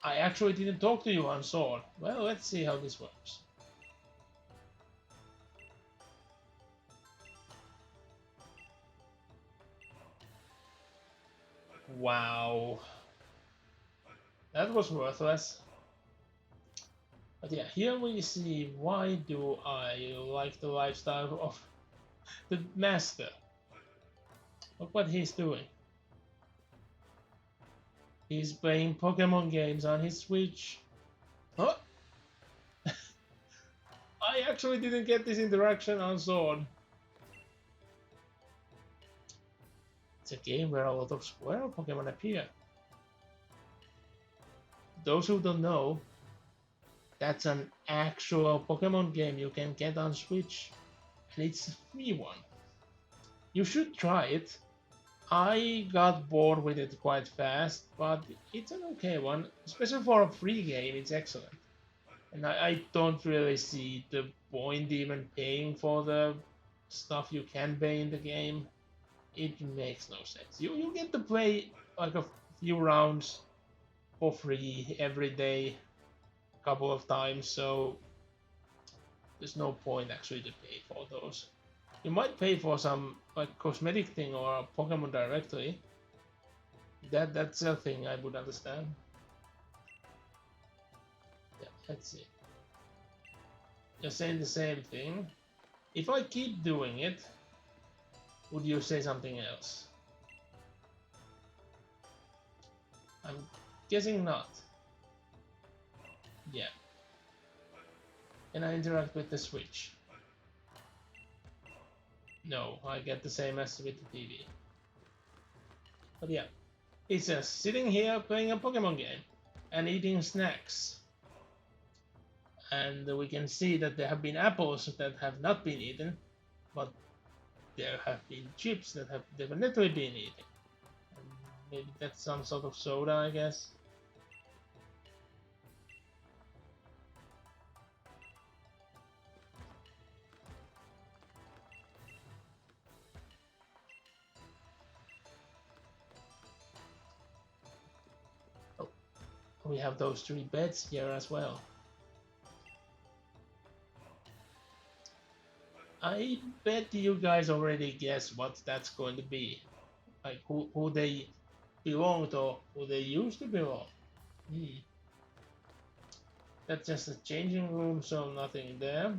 I actually didn't talk to you on Sword. Well, let's see how this works. Wow. That was worthless. But yeah, here we see why do I like the lifestyle of the master. Look what he's doing. He's playing Pokemon games on his Switch. Huh? I actually didn't get this interaction on Sword. It's a game where a lot of square Pokemon appear. Those who don't know, that's an actual Pokemon game you can get on Switch, and it's a free one. You should try it. I got bored with it quite fast, but it's an okay one. Especially for a free game, it's excellent. And I don't really see the point even paying for the stuff you can pay in the game. It makes no sense. You get to play like a few rounds for free every day, a couple of times, so there's no point actually to pay for those. You might pay for some like cosmetic thing or a Pokemon directly. That's a thing I would understand. Yeah, let's see. You're saying the same thing. If I keep doing it, would you say something else? I'm guessing not. Yeah. Can I interact with the Switch? No, I get the same as with the TV. But yeah, it's just sitting here playing a Pokemon game and eating snacks. And we can see that there have been apples that have not been eaten, but there have been chips that have definitely been eaten. And maybe that's some sort of soda, I guess. We have those 3 beds here as well. I bet you guys already guess what that's going to be. Like who they belong to, who they used to belong. That's just a changing room, so nothing there.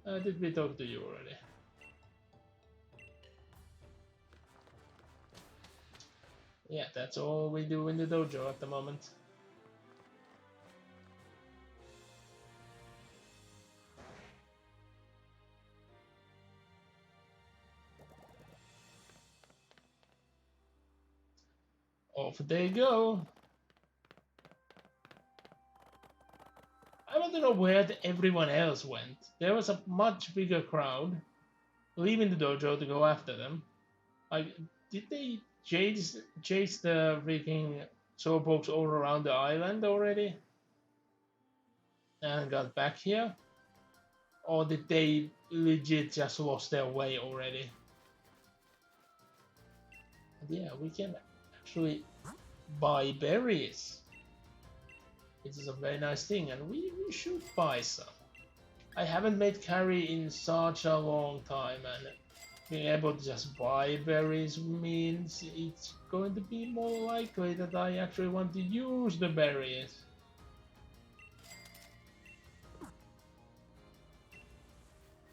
Did we talk to you already? Yeah, that's all we do in the dojo at the moment. Off they go. I want to know where everyone else went. There was a much bigger crowd leaving the dojo to go after them. Like, did they chase the freaking slowpokes all around the island already? And got back here? Or did they legit just lost their way already? But yeah, we can actually buy berries. Which is a very nice thing, and we should buy some. I haven't made carry in such a long time, and being able to just buy berries means it's going to be more likely that I actually want to use the berries.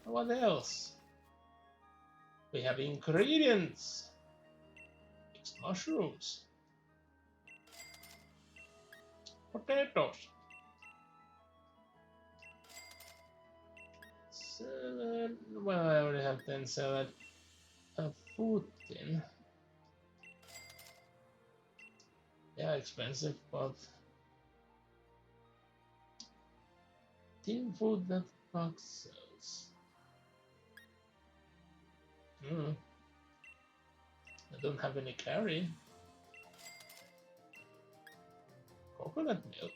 What else? We have ingredients. Mixed mushrooms. Potatoes. Salad. Well, I already have 10 salad. Food tin. Yeah, expensive, but tin food that Fox sells. I don't have any carry. Coconut milk.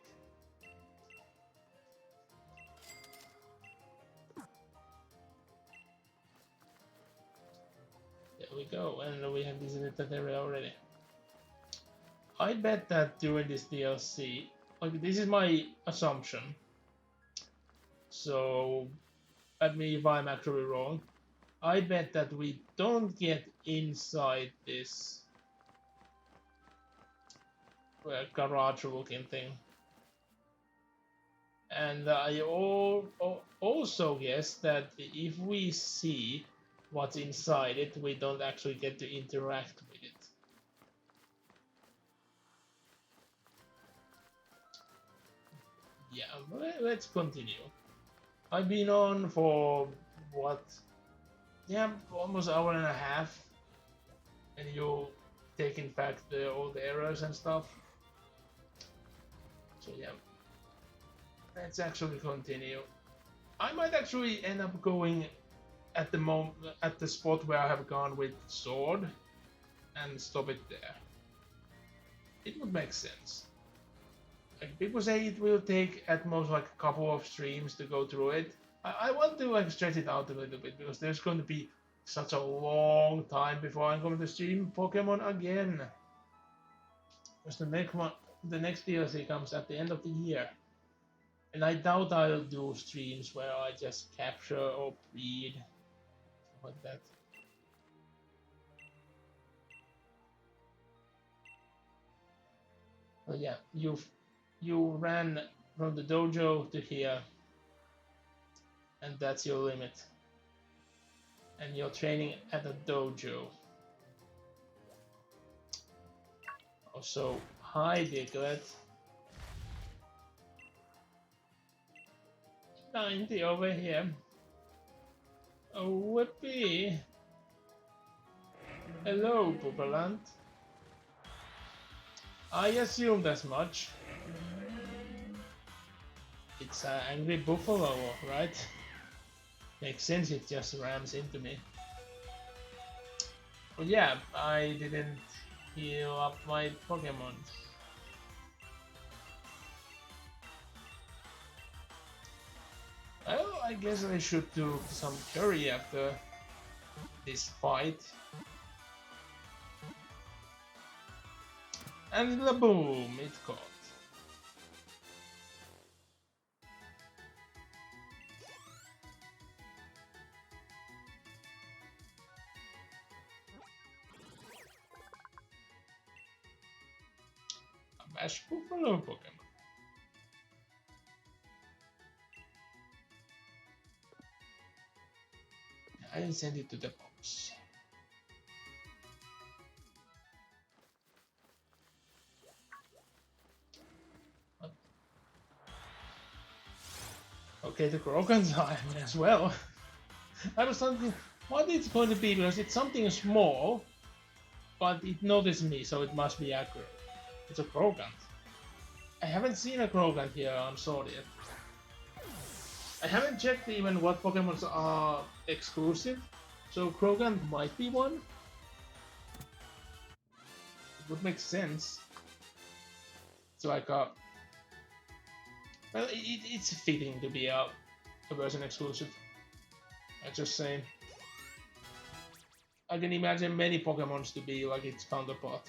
There we go, and we have visited that area already. I bet that during this DLC, like this is my assumption, so let me if I'm actually wrong. I bet that we don't get inside this garage looking thing. And I also guess that if we see what's inside it, we don't actually get to interact with it. Yeah, let's continue. I've been on for what? Yeah, almost an hour and a half, and you taking back all the errors and stuff. So yeah, let's actually continue. I might actually end up going at the spot where I have gone with sword and stop it there. It would make sense. Like people say it will take at most like a couple of streams to go through it. I want to like stretch it out a little bit because there's going to be such a long time before I'm going to stream Pokemon again. Because the next DLC comes at the end of the year. And I doubt I'll do streams where I just capture or breed, like that. But yeah, you ran from the dojo to here, and that's your limit. And you're training at a dojo. Also, hi Diglett. 90 over here. Oh, whoopee. Hello, Poopaland. I assumed as much. It's an angry buffalo, right? Makes sense, it just rams into me. But yeah, I didn't heal up my Pokemon. Well, I guess I should do some curry after this fight. And boom, it caught. Trash Buffalo Pokemon. I send it to the box. Okay, the Crocodile as well. I was thinking what it's going to be because it's something small, but it noticed me, so it must be accurate. It's a Crocodile. I haven't seen a Crocodile here, I'm sorry. I haven't checked even what Pokemons are exclusive, so Crocodile might be one. It would make sense. It's like a... Well, it's fitting to be a version exclusive. I just saying. I can imagine many Pokemons to be like its counterpart.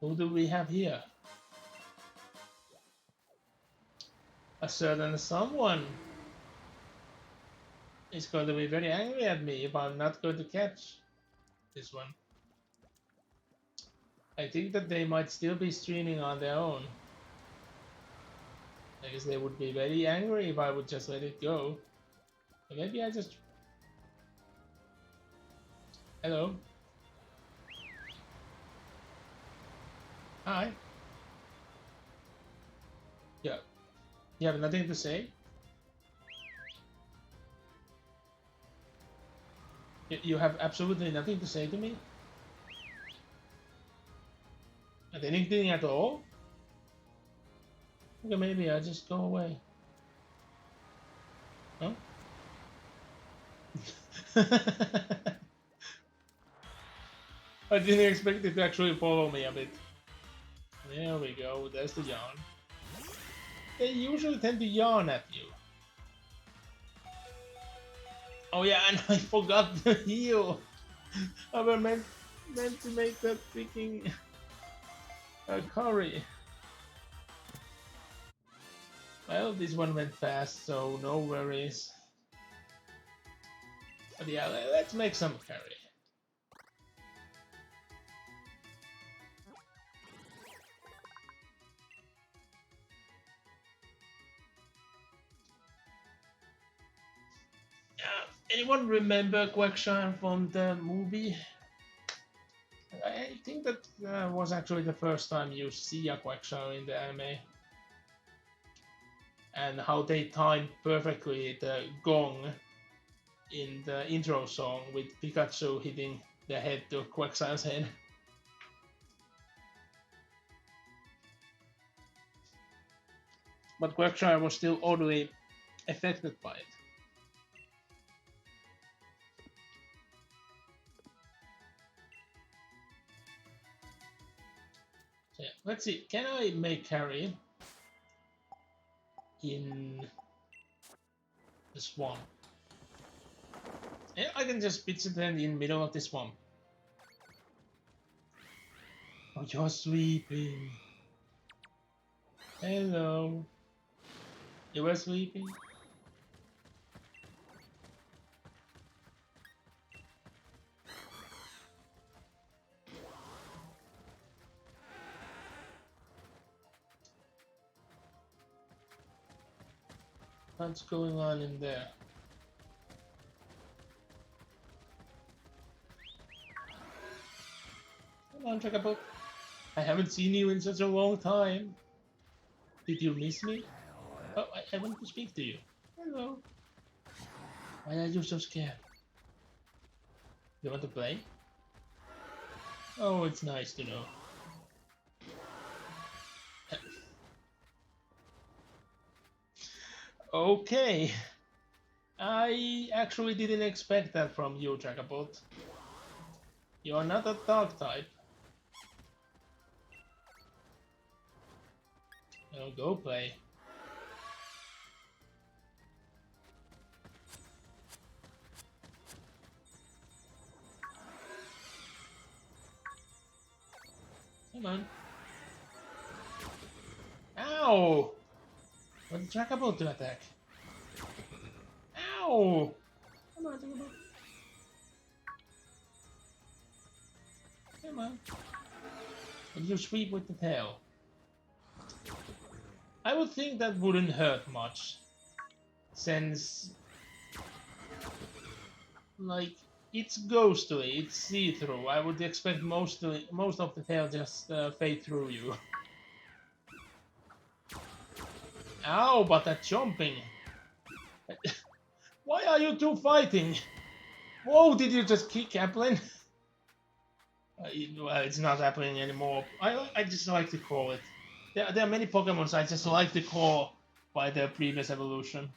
Who do we have here? A certain someone is going to be very angry at me if I'm not going to catch this one. I think that they might still be streaming on their own. I guess they would be very angry if I would just let it go. But maybe I just... Hello? Hi? Yeah. You have nothing to say? You have absolutely nothing to say to me? Not anything at all? Okay, maybe I'll just go away. Huh? I didn't expect it to actually follow me a bit. There we go, there's the yawn. They usually tend to yawn at you. Oh yeah, and I forgot to heal. I was meant to make that freaking curry. Well, this one went fast, so no worries. But yeah, let's make some curry. Anyone remember Quagsire from the movie? I think that was actually the first time you see a Quagsire in the anime. And how they timed perfectly the gong in the intro song with Pikachu hitting the head to Quagsire's head. But Quagsire was still oddly affected by it. So yeah, let's see, can I make carry in the swamp? Yeah, I can just pitch it in the middle of the swamp. Oh, you're sleeping. Hello. You were sleeping? What's going on in there? Come on, Chocobot. I haven't seen you in such a long time. Did you miss me? Oh, I want to speak to you. Hello. Why are you so scared? You want to play? Oh, it's nice to know. Okay. I actually didn't expect that from you, Chocobot. You're not a dog type. Oh, go play. Come Come on. Ow! But it's trackable to attack. Ow! Come on, come on. Come on. But you sweep with the tail. I would think that wouldn't hurt much. Since... like... it's ghostly, it's see-through. I would expect most of the tail just fade through you. Ow, but that jumping! Why are you two fighting? Whoa, did you just kick Applin? Well, it's not happening anymore. I just like to call it. There are many Pokemons I just like to call by their previous evolution.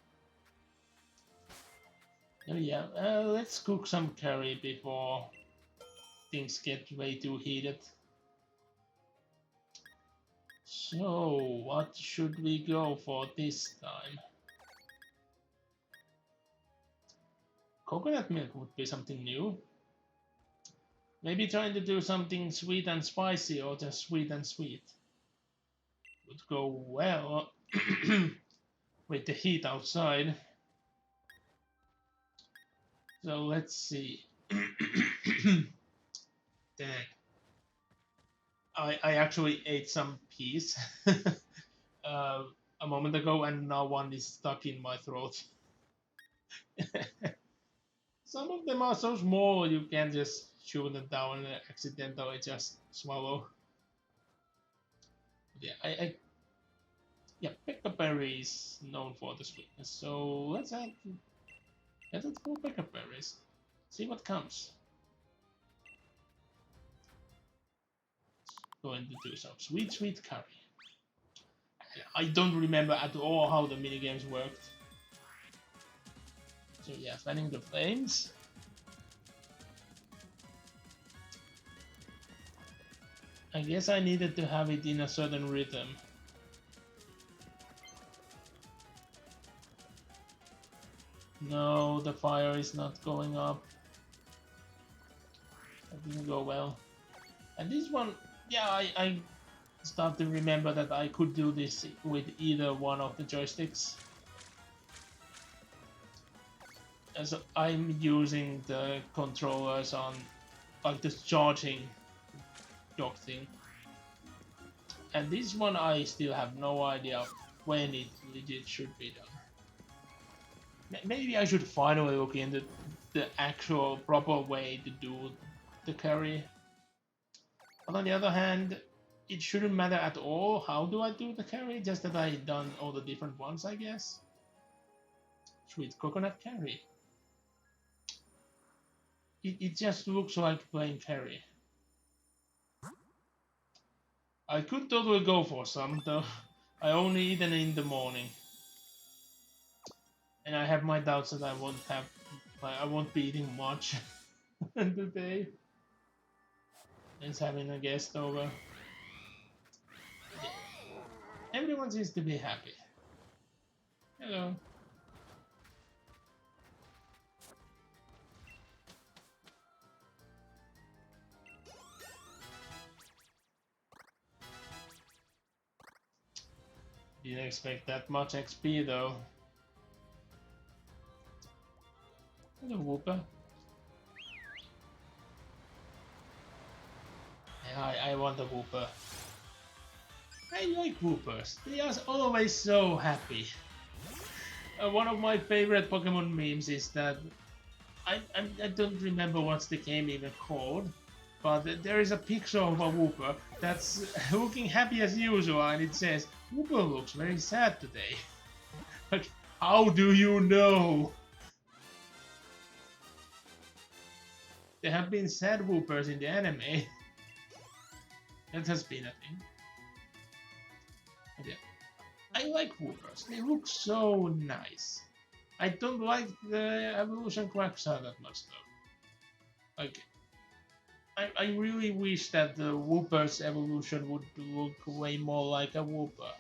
Oh yeah, let's cook some curry before things get way too heated. So, what should we go for this time? Coconut milk would be something new. Maybe trying to do something sweet and spicy or just sweet and sweet would go well with the heat outside. So let's see. Dang. I actually ate some peas a moment ago and now one is stuck in my throat. Some of them are so small you can just chew them down and accidentally just swallow. Yeah, yeah, Peckerberry is known for the sweetness, so let's add it for Peckerberries. See what comes. Going to do some sweet curry. I don't remember at all how the minigames worked. So yeah, fanning the flames. I guess I needed to have it in a certain rhythm. No, the fire is not going up. That didn't go well. And this one, yeah, I start to remember that I could do this with either one of the joysticks. And so I'm using the controllers on like this charging dock thing. And this one I still have no idea when it legit should be done. Maybe I should finally look into the actual proper way to do the carry. But on the other hand, it shouldn't matter at all how do I do the carry, just that I've done all the different ones, I guess. Sweet coconut carry. It just looks like plain carry. I could totally go for some, though. I only eat it in the morning. And I have my doubts that I won't be eating much today. It's having a guest over. Yeah. Everyone seems to be happy. Hello. Didn't expect that much XP though. Hello, Whooper. Yeah, I want a Whooper. I like Whoopers. They are always so happy. One of my favorite Pokemon memes is that I don't remember what's the game even called, but there is a picture of a Whooper that's looking happy as usual, and it says, "Whooper looks very sad today." Like, how do you know? There have been sad Whoopers in the anime. That has been a thing. But yeah, I like Whoopers. They look so nice. I don't like the evolution Quagsire that much though. Like, I really wish that the Whooper's evolution would look way more like a Whooper.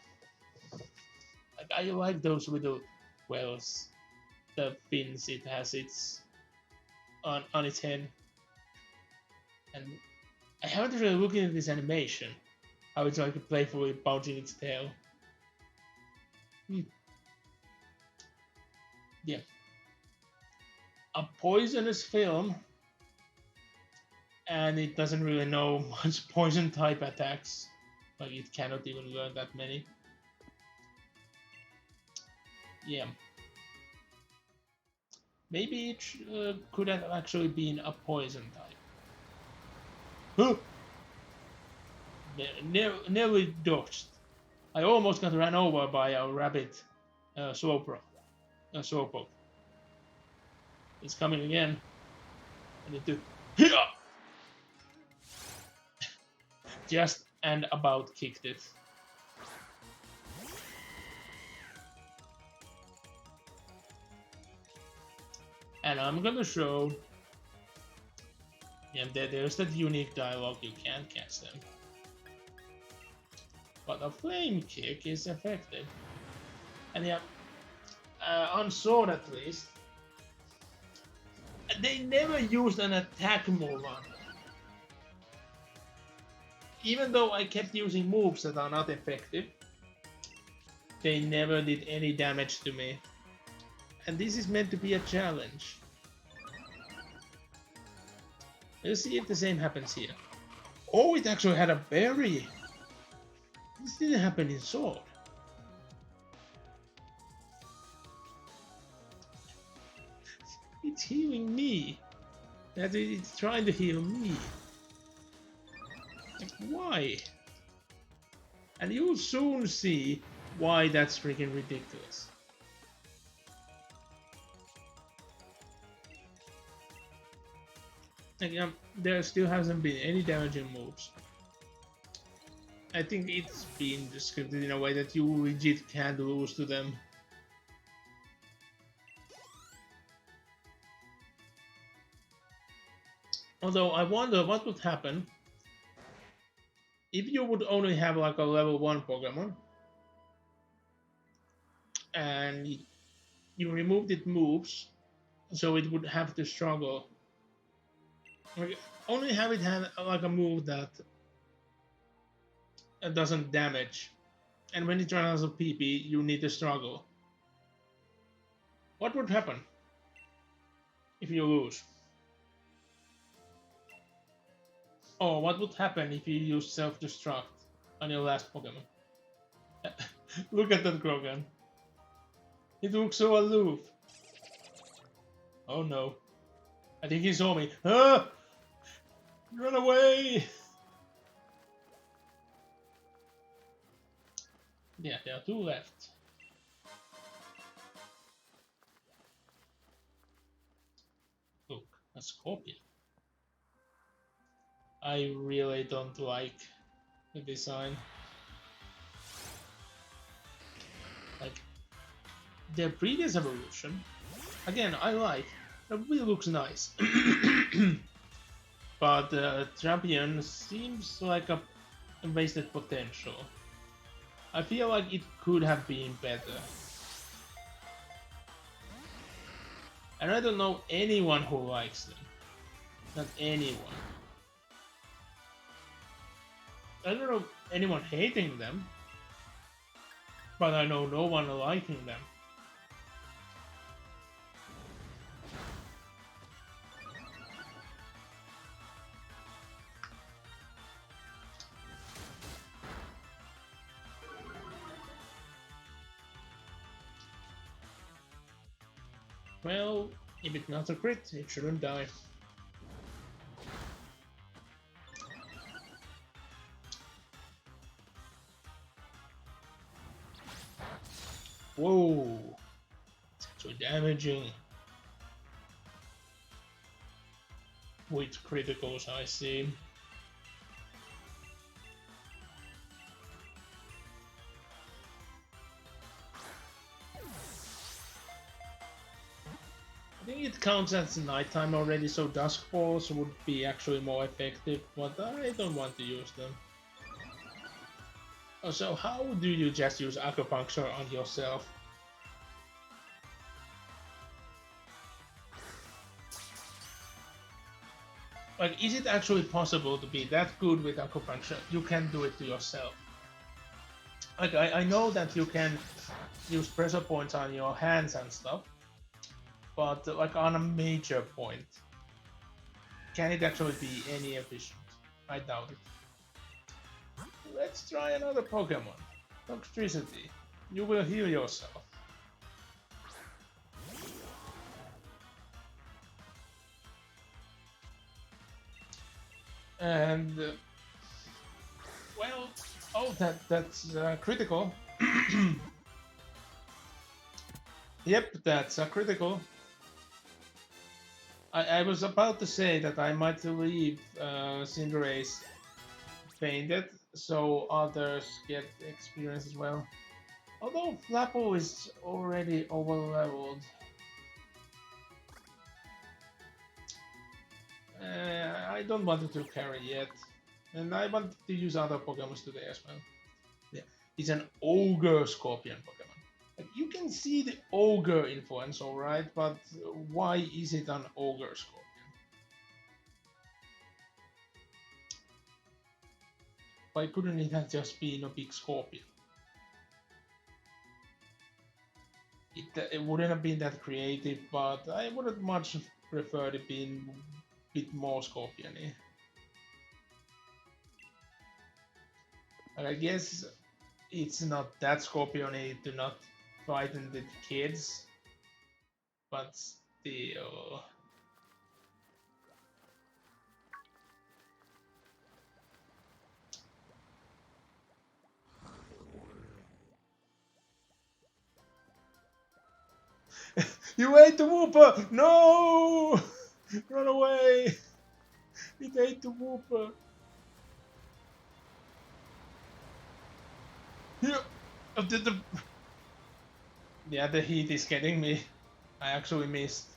Like, I like those little wells, the fins it has on its head. And I haven't really looked into this animation. how it's like playfully bouncing its tail. Yeah. A poisonous film, and it doesn't really know much poison type attacks. Like it cannot even learn that many. Yeah. Maybe it could have actually been a poison type. Huh! Nearly dodged. I almost got ran over by a rabbit slowpoke. It's coming again. I need to just and about kicked it. And I'm gonna show. Yeah, there's that unique dialogue. You can't catch them. But a flame kick is effective. And yeah, on sword at least, they never used an attack move on it. Even though I kept using moves that are not effective, they never did any damage to me. And this is meant to be a challenge. Let's see if the same happens here. Oh, it actually had a berry. This didn't happen in sword. It's healing me. That it's trying to heal me. Like, why? And you'll soon see why that's freaking ridiculous. Like, there still hasn't been any damaging moves. I think it's been scripted in a way that you legit can't lose to them. Although I wonder what would happen if you would only have like a level 1 Pokemon and you removed its moves so it would have to struggle. Like, only have it have like a move that doesn't damage, and when it runs out of PP you need to struggle. What would happen if you lose? Or what would happen if you use self-destruct on your last Pokemon? Look at that Grogan. It looks so aloof. Oh no. I think he saw me. Ah! Run away! Yeah, there are 2 left. Look, a scorpion. I really don't like the design. Like, their previous evolution, again, I like. It really looks nice. But Champion seems like a wasted potential. I feel like it could have been better. And I don't know anyone who likes them. Not anyone. I don't know anyone hating them, but I know no one liking them. Well, if it's not a crit, it shouldn't die. Whoa! It's actually damaging. With criticals, I see. I think it counts as nighttime already, so dusk balls would be actually more effective, but I don't want to use them. Oh, so how do you just use acupuncture on yourself? Like, is it actually possible to be that good with acupuncture? You can do it to yourself. Like, I know that you can use pressure points on your hands and stuff, but like on a major point, can it actually be any efficient? I doubt it. Let's try another Pokemon. Toxtricity. You will heal yourself. And well, oh, that's critical. Yep, that's a critical. I was about to say that I might leave Cinderace fainted so others get experience as well. Although Flapple is already over leveled. I don't want to carry yet. And I want to use other Pokemon today as well. Yeah, it's an Ogre Scorpion Pokemon. Like, you can see the Ogre influence, alright, but why is it an Ogre Scorpion? Why couldn't it have just been a big Scorpion? It wouldn't have been that creative, but I would have much preferred it being a bit more Scorpion-y. I guess it's not that Scorpion-y to not frighten the kids, but still. You ate the Wooper! No! Run away! It ate the Wooper! Yeah. Yeah, the heat is getting me. I actually missed.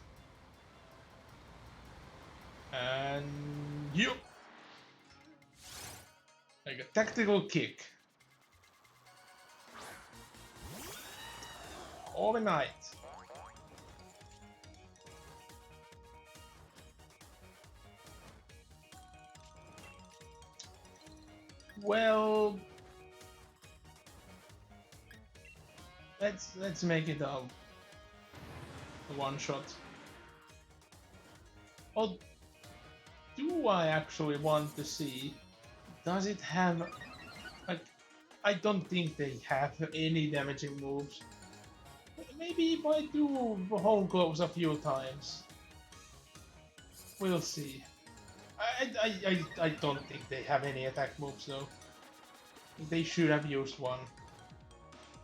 And you! Like a tactical kick. Overnight. Well, let's make it a one shot. Or do I actually want to see? Does it have like? I don't think they have any damaging moves. Maybe if I do home close a few times, we'll see. I don't think they have any attack moves though. They should have used one.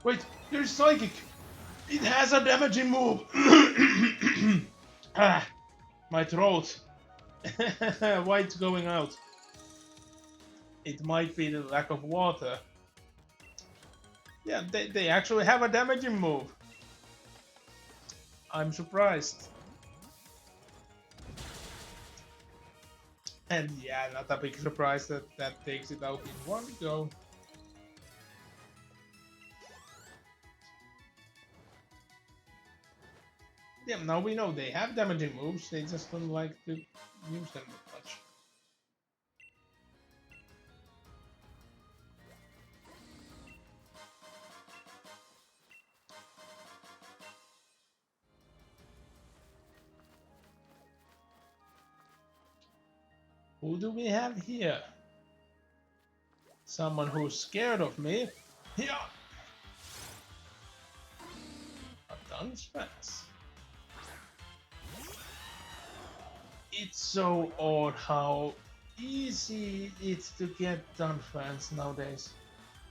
Wait, there's Psychic! It has a damaging move! Ah, my throat. Why it's going out? It might be the lack of water. Yeah, they actually have a damaging move. I'm surprised. And yeah, not a big surprise that that takes it out in one go. Yeah, now we know they have damaging moves, they just don't like to use them much. Who do we have here? Someone who's scared of me. Here! A Dunce Pass. It's so odd how easy it's to get Dunce fans nowadays.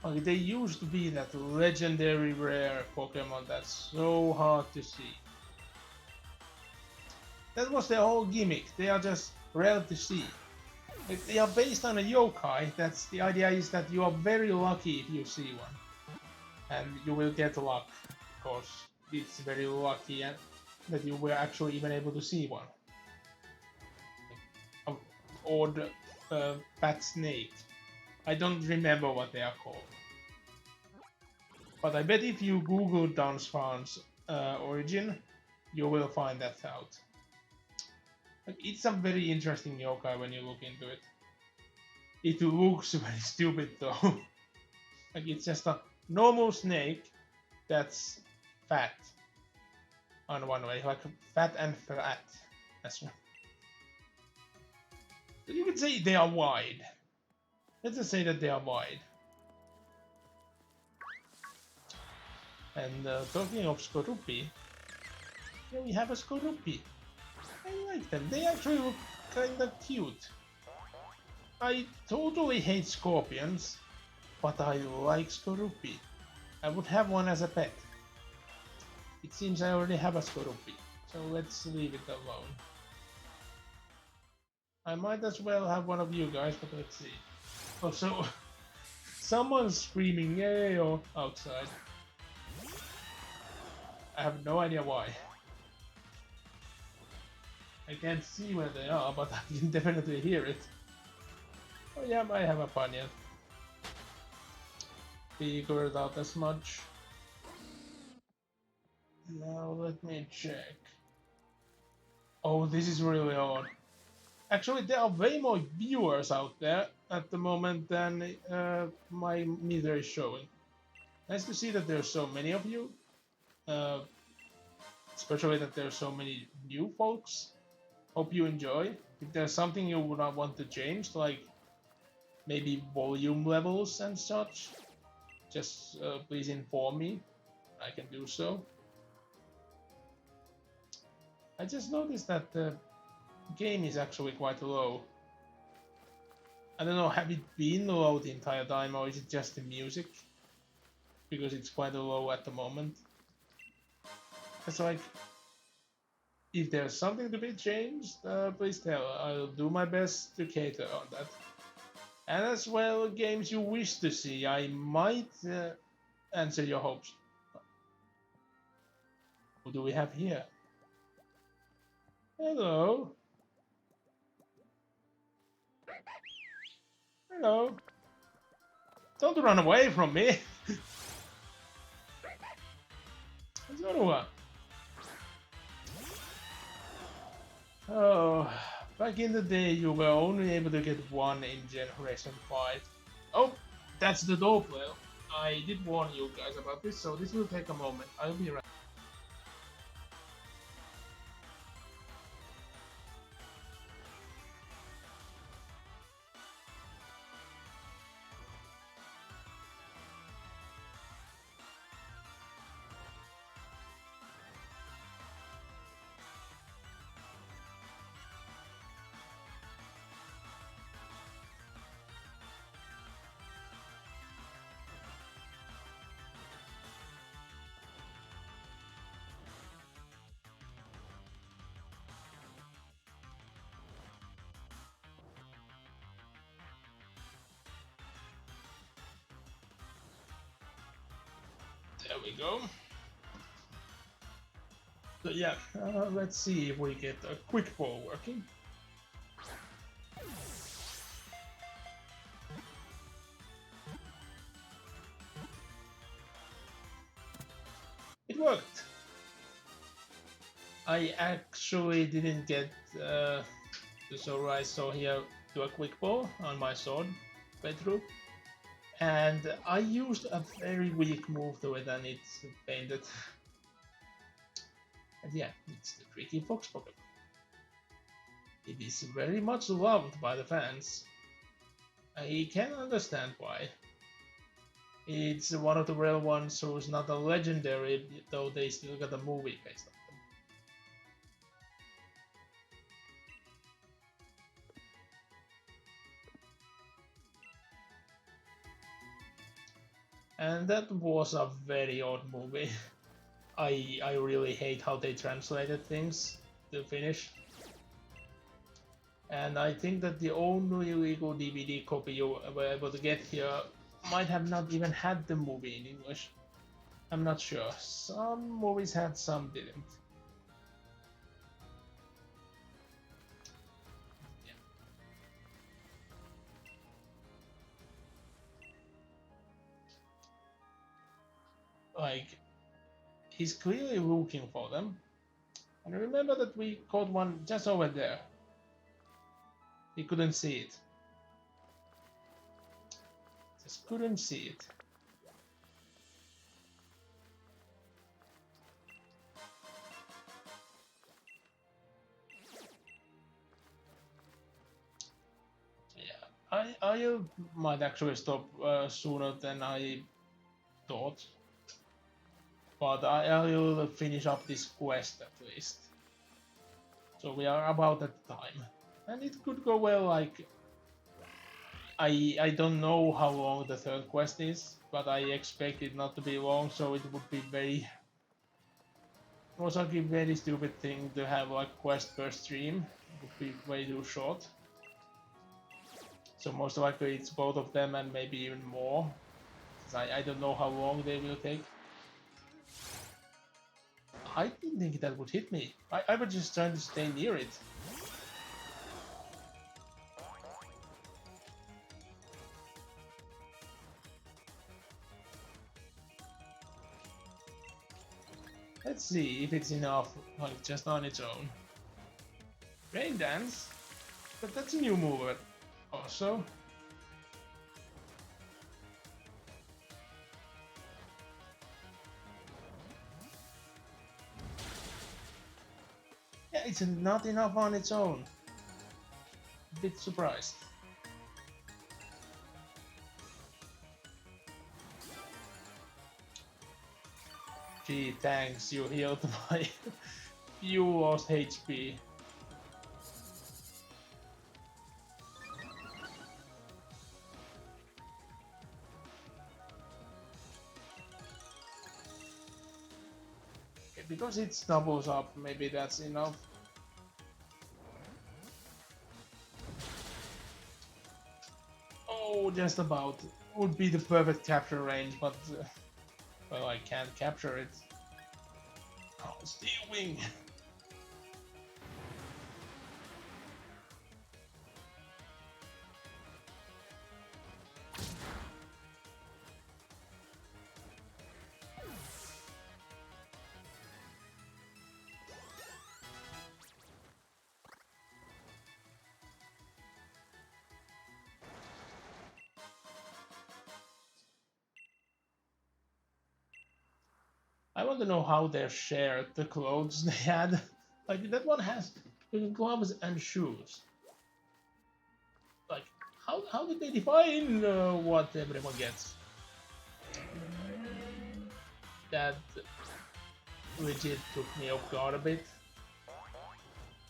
Like, they used to be that legendary rare Pokemon that's so hard to see. That was their whole gimmick. They are just rare to see. Like, they are based on a yokai. That's the idea is that you are very lucky if you see one, and you will get luck because it's very lucky that you were actually even able to see one. Odd bat snake. I don't remember what they are called. But I bet if you Google Dance Farm's origin, you will find that out. Like, it's a very interesting yokai when you look into it. It looks very stupid though. Like it's just a normal snake that's fat on one way, like fat and flat as well. You could say they are wide. Let's just say that they are wide. And talking of Skorupi, here we have a Skorupi. I like them. They actually look kinda cute. I totally hate scorpions, but I like Skorupi. I would have one as a pet. It seems I already have a Skorupi, so let's leave it alone. I might as well have one of you guys, but let's see. Oh, so someone's screaming "yay" outside. I have no idea why. I can't see where they are, but I can definitely hear it. Oh yeah, I have a Panya. Figured out as much. Now let me check. Oh, this is really odd. Actually, there are way more viewers out there at the moment than my meter is showing. Nice to see that there's so many of you. Especially that there's so many new folks. Hope you enjoy. If there's something you would not want to change, like maybe volume levels and such, just please inform me. I can do so. I just noticed that the game is actually quite low. I don't know, have it been low the entire time or is it just the music? Because it's quite low at the moment. It's like, if there's something to be changed, please tell. I'll do my best to cater on that. And as well, games you wish to see, I might answer your hopes. Who do we have here? Hello. Hello. Don't run away from me. Zorua. Oh, back in the day you were only able to get one in Generation 5. Oh, that's the doorbell. I did warn you guys about this, so this will take a moment. I'll be right. There we go. So yeah, let's see if we get a quick ball working. It worked. I actually didn't get the Zora I saw here do a quick ball on my sword playthrough. And I used a very weak move to it and it's painted. And yeah, it's the tricky fox Pokemon. It is very much loved by the fans. I can understand why. It's one of the rare ones who's not a legendary, though they still got a movie based on them. And that was a very odd movie. I really hate how they translated things to Finnish. And I think that the only legal DVD copy you were able to get here might have not even had the movie in English. I'm not sure. Some movies had, some didn't. Yeah. Like, he's clearly looking for them. And remember that we caught one just over there. He couldn't see it. Just couldn't see it. I might actually stop sooner than I thought, but I'll finish up this quest at least. So we are about at time, and it could go well. Like I don't know how long the third quest is, but I expect it not to be long. So it would be very also a very stupid thing to have like quest per stream. It would be way too short. So most likely it's both of them and maybe even more. I don't know how long they will take. I didn't think that would hit me. I was just trying to stay near it. Let's see if it's enough, like just on its own. Rain Dance? But that's a new move also. Yeah, it's not enough on its own. A bit surprised. Gee, thanks, you healed my... you lost HP. Okay, because it doubles up, maybe that's enough. Oh, just about. Would be the perfect capture range, but... well, I can't capture it. Oh, Steel Wing! I want to know how they shared the clothes they had. Like, that one has gloves and shoes. Like, how did they define what everyone gets? That legit took me off guard a bit.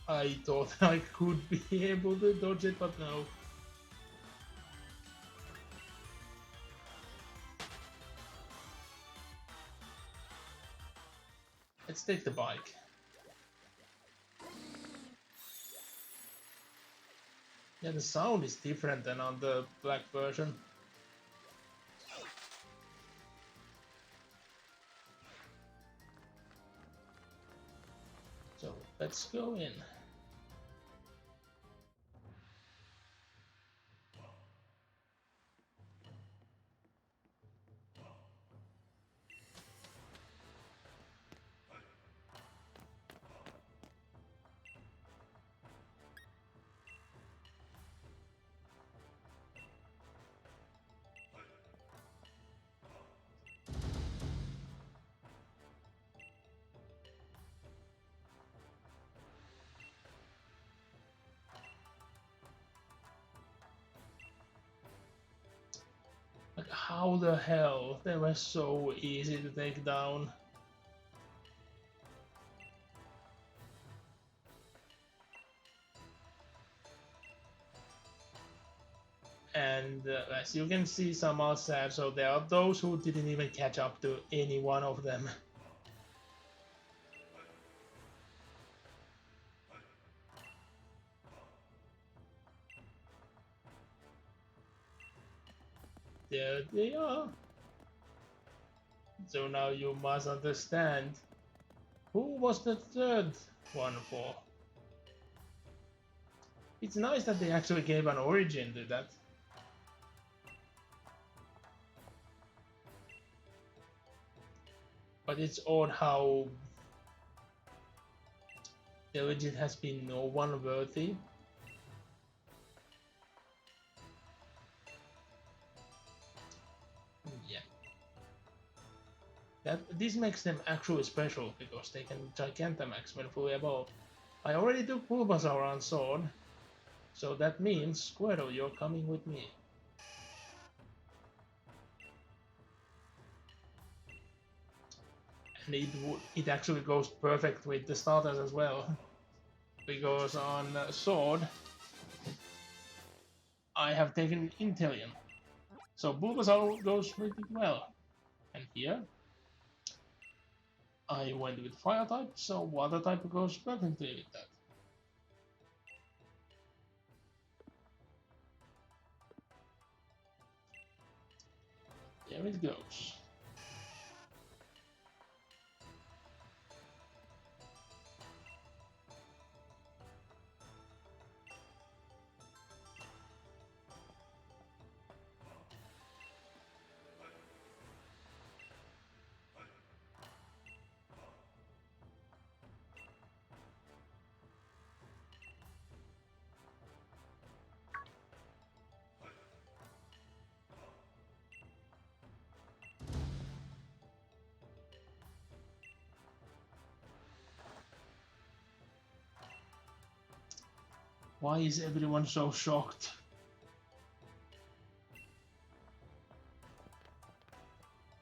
I thought I could be able to dodge it, but no. Let's take the bike. Yeah, the sound is different than on the black version. So let's go in. Like, how the hell? They were so easy to take down. And as you can see, some are sad, so there are those who didn't even catch up to any one of them. There they are. So now you must understand. Who was the third one for? It's nice that they actually gave an origin to that. But it's odd how the legit has been no one worthy. This makes them actually special because they can Gigantamax when fully evolved. I already took Bulbasaur on Sword, so that means Squirtle, you're coming with me. And it actually goes perfect with the starters as well, because on Sword I have taken Inteleon, so Bulbasaur goes with it well. And here I went with Fire type, so Water type goes perfectly with that. There it goes. Why is everyone so shocked?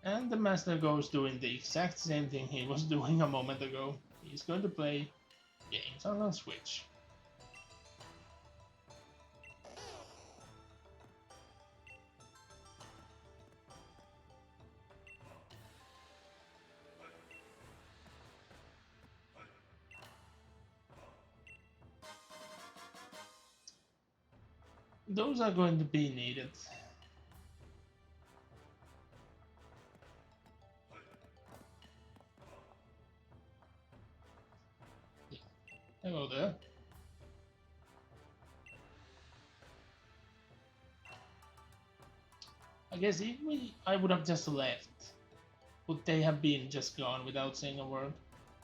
And the Master goes doing the exact same thing he was doing a moment ago. He's going to play games on a Switch. Those are going to be needed. Hello there. I guess if I would have just left, would they have been just gone without saying a word?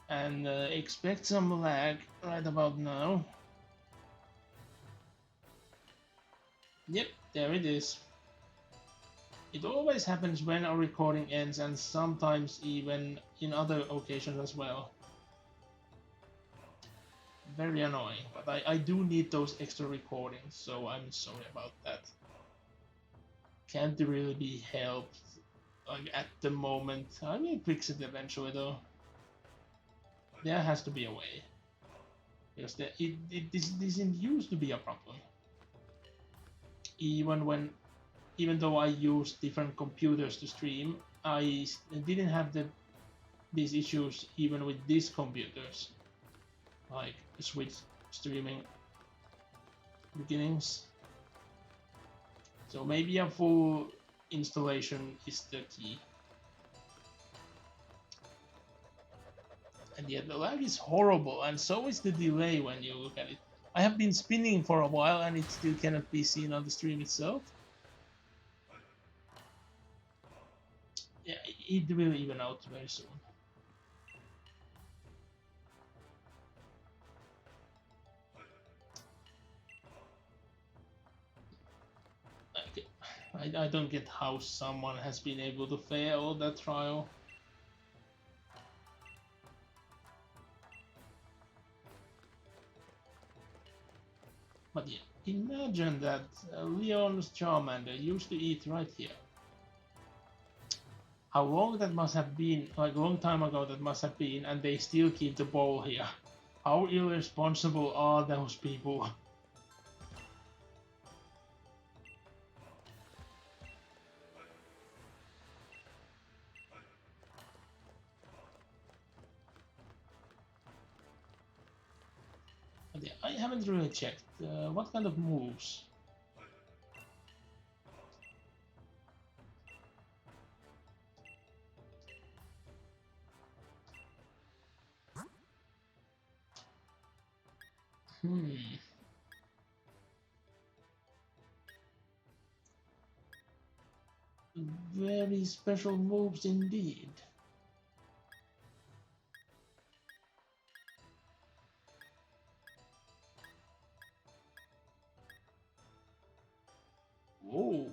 And expect some lag right about now. Yep, there it is. It always happens when a recording ends and sometimes even in other occasions as well. Very annoying, but I do need those extra recordings, so I'm sorry about that. Can't really be helped like at the moment. I will fix it eventually though. There has to be a way. Because this didn't used to be a problem. Even though I use different computers to stream, I didn't have these issues even with these computers, like Switch streaming beginnings. So maybe a full installation is the key. And yet the lag is horrible, and so is the delay when you look at it. I have been spinning for a while and it still cannot be seen on the stream itself. Yeah, it will even out very soon. I don't get how someone has been able to fail that trial. But yeah, imagine that Leon's Charmander used to eat right here. How long that must have been, like a long time ago that must have been, and they still keep the bowl here. How irresponsible are those people? But yeah, I haven't really checked. What kind of moves? Very special moves indeed. Whoa.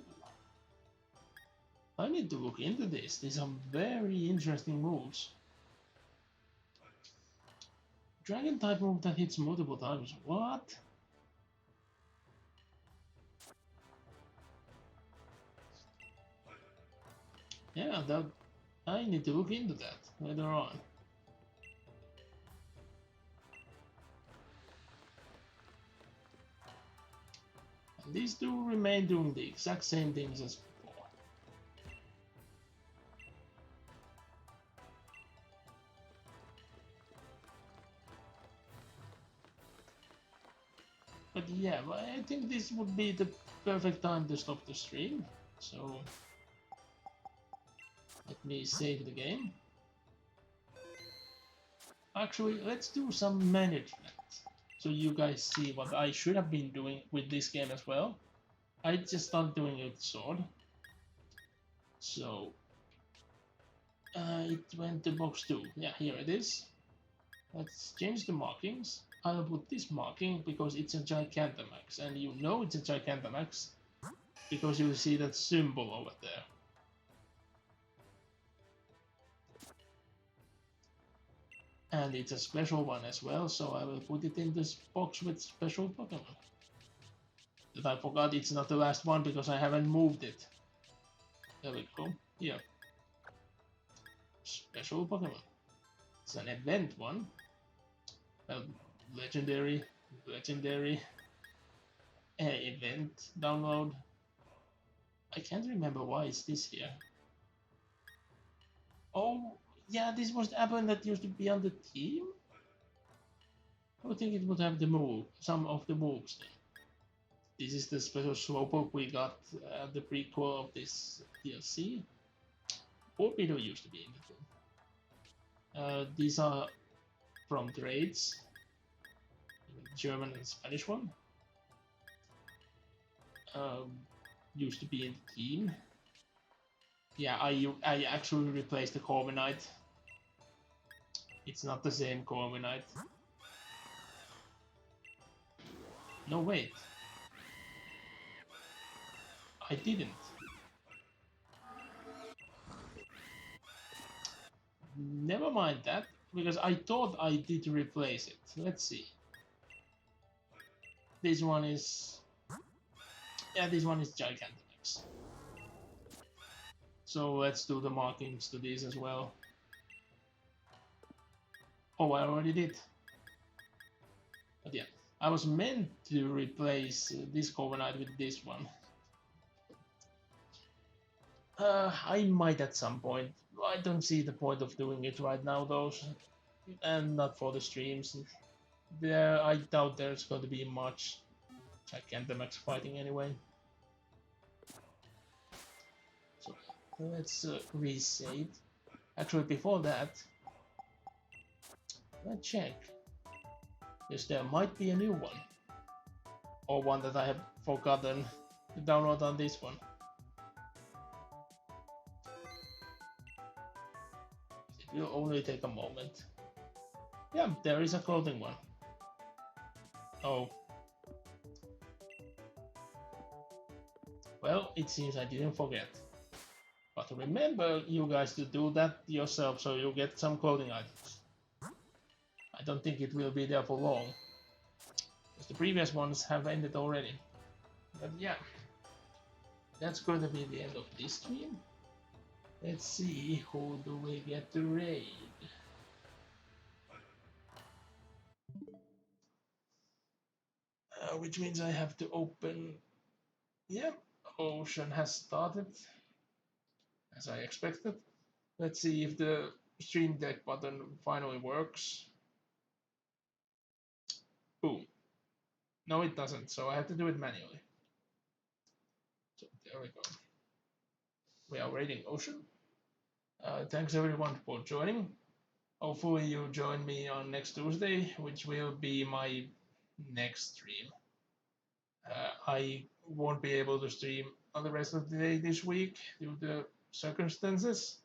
I need to look into this. These are very interesting moves. Dragon type move that hits multiple times. What? Yeah, that I need to look into that later on. And these two remain doing the exact same things as before. But yeah, I think this would be the perfect time to stop the stream. So let me save the game. Actually, let's do some management so you guys see what I should have been doing with this game as well. I just started doing it with sword. So it went to box 2. Yeah, here it is. Let's change the markings. I'll put this marking because it's a Gigantamax, and you know it's a Gigantamax because you see that symbol over there. And it's a special one as well, so I will put it in this box with special Pokemon. That I forgot it's not the last one because I haven't moved it. There we go. Here. Special Pokemon. It's an event one. Legendary event download. I can't remember why is this here. Oh, yeah, this was the app that used to be on the team. I would think it would have the move, some of the moves. Then. This is the special Slowpoke we got the prequel of this DLC. Torpedo used to be in the team. These are from trades. German and Spanish one. Used to be in the team. Yeah, I actually replaced the Corviknight. It's not the same Corviknight. No, wait. I didn't. Never mind that, because I thought I did replace it. Let's see. This one is... Yeah, this one is Gigantamax. So let's do the markings to these as well. Oh, I already did. But yeah, I was meant to replace this Corviknight with this one. I might at some point. I don't see the point of doing it right now though, and not for the streams. I doubt there's going to be much Gigantamax fighting anyway. So let's resave. Actually, before that, let's check. Because there might be a new one. Or one that I have forgotten to download on this one. It will only take a moment. Yeah, there is a clothing one. Oh. Well, it seems I didn't forget. But remember, you guys, to do that yourself so you get some clothing items. I don't think it will be there for long. Because the previous ones have ended already. But yeah. That's going to be the end of this stream. Let's see, who do we get to raid? Which means I have to open... Yep, Ocean has started. As I expected. Let's see if the stream deck button finally works. Boom. No, it doesn't, so I have to do it manually. So there we go. We are raiding Ocean. Thanks everyone for joining. Hopefully you join me on next Tuesday, which will be my next stream. I won't be able to stream on the rest of the day this week due to circumstances,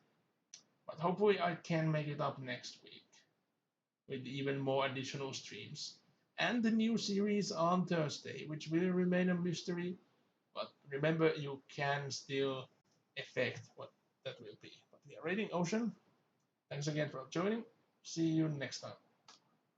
but hopefully I can make it up next week with even more additional streams. And the new series on Thursday, which will remain a mystery, but remember you can still affect what that will be. But yeah, rating Ocean. Thanks again for joining. See you next time.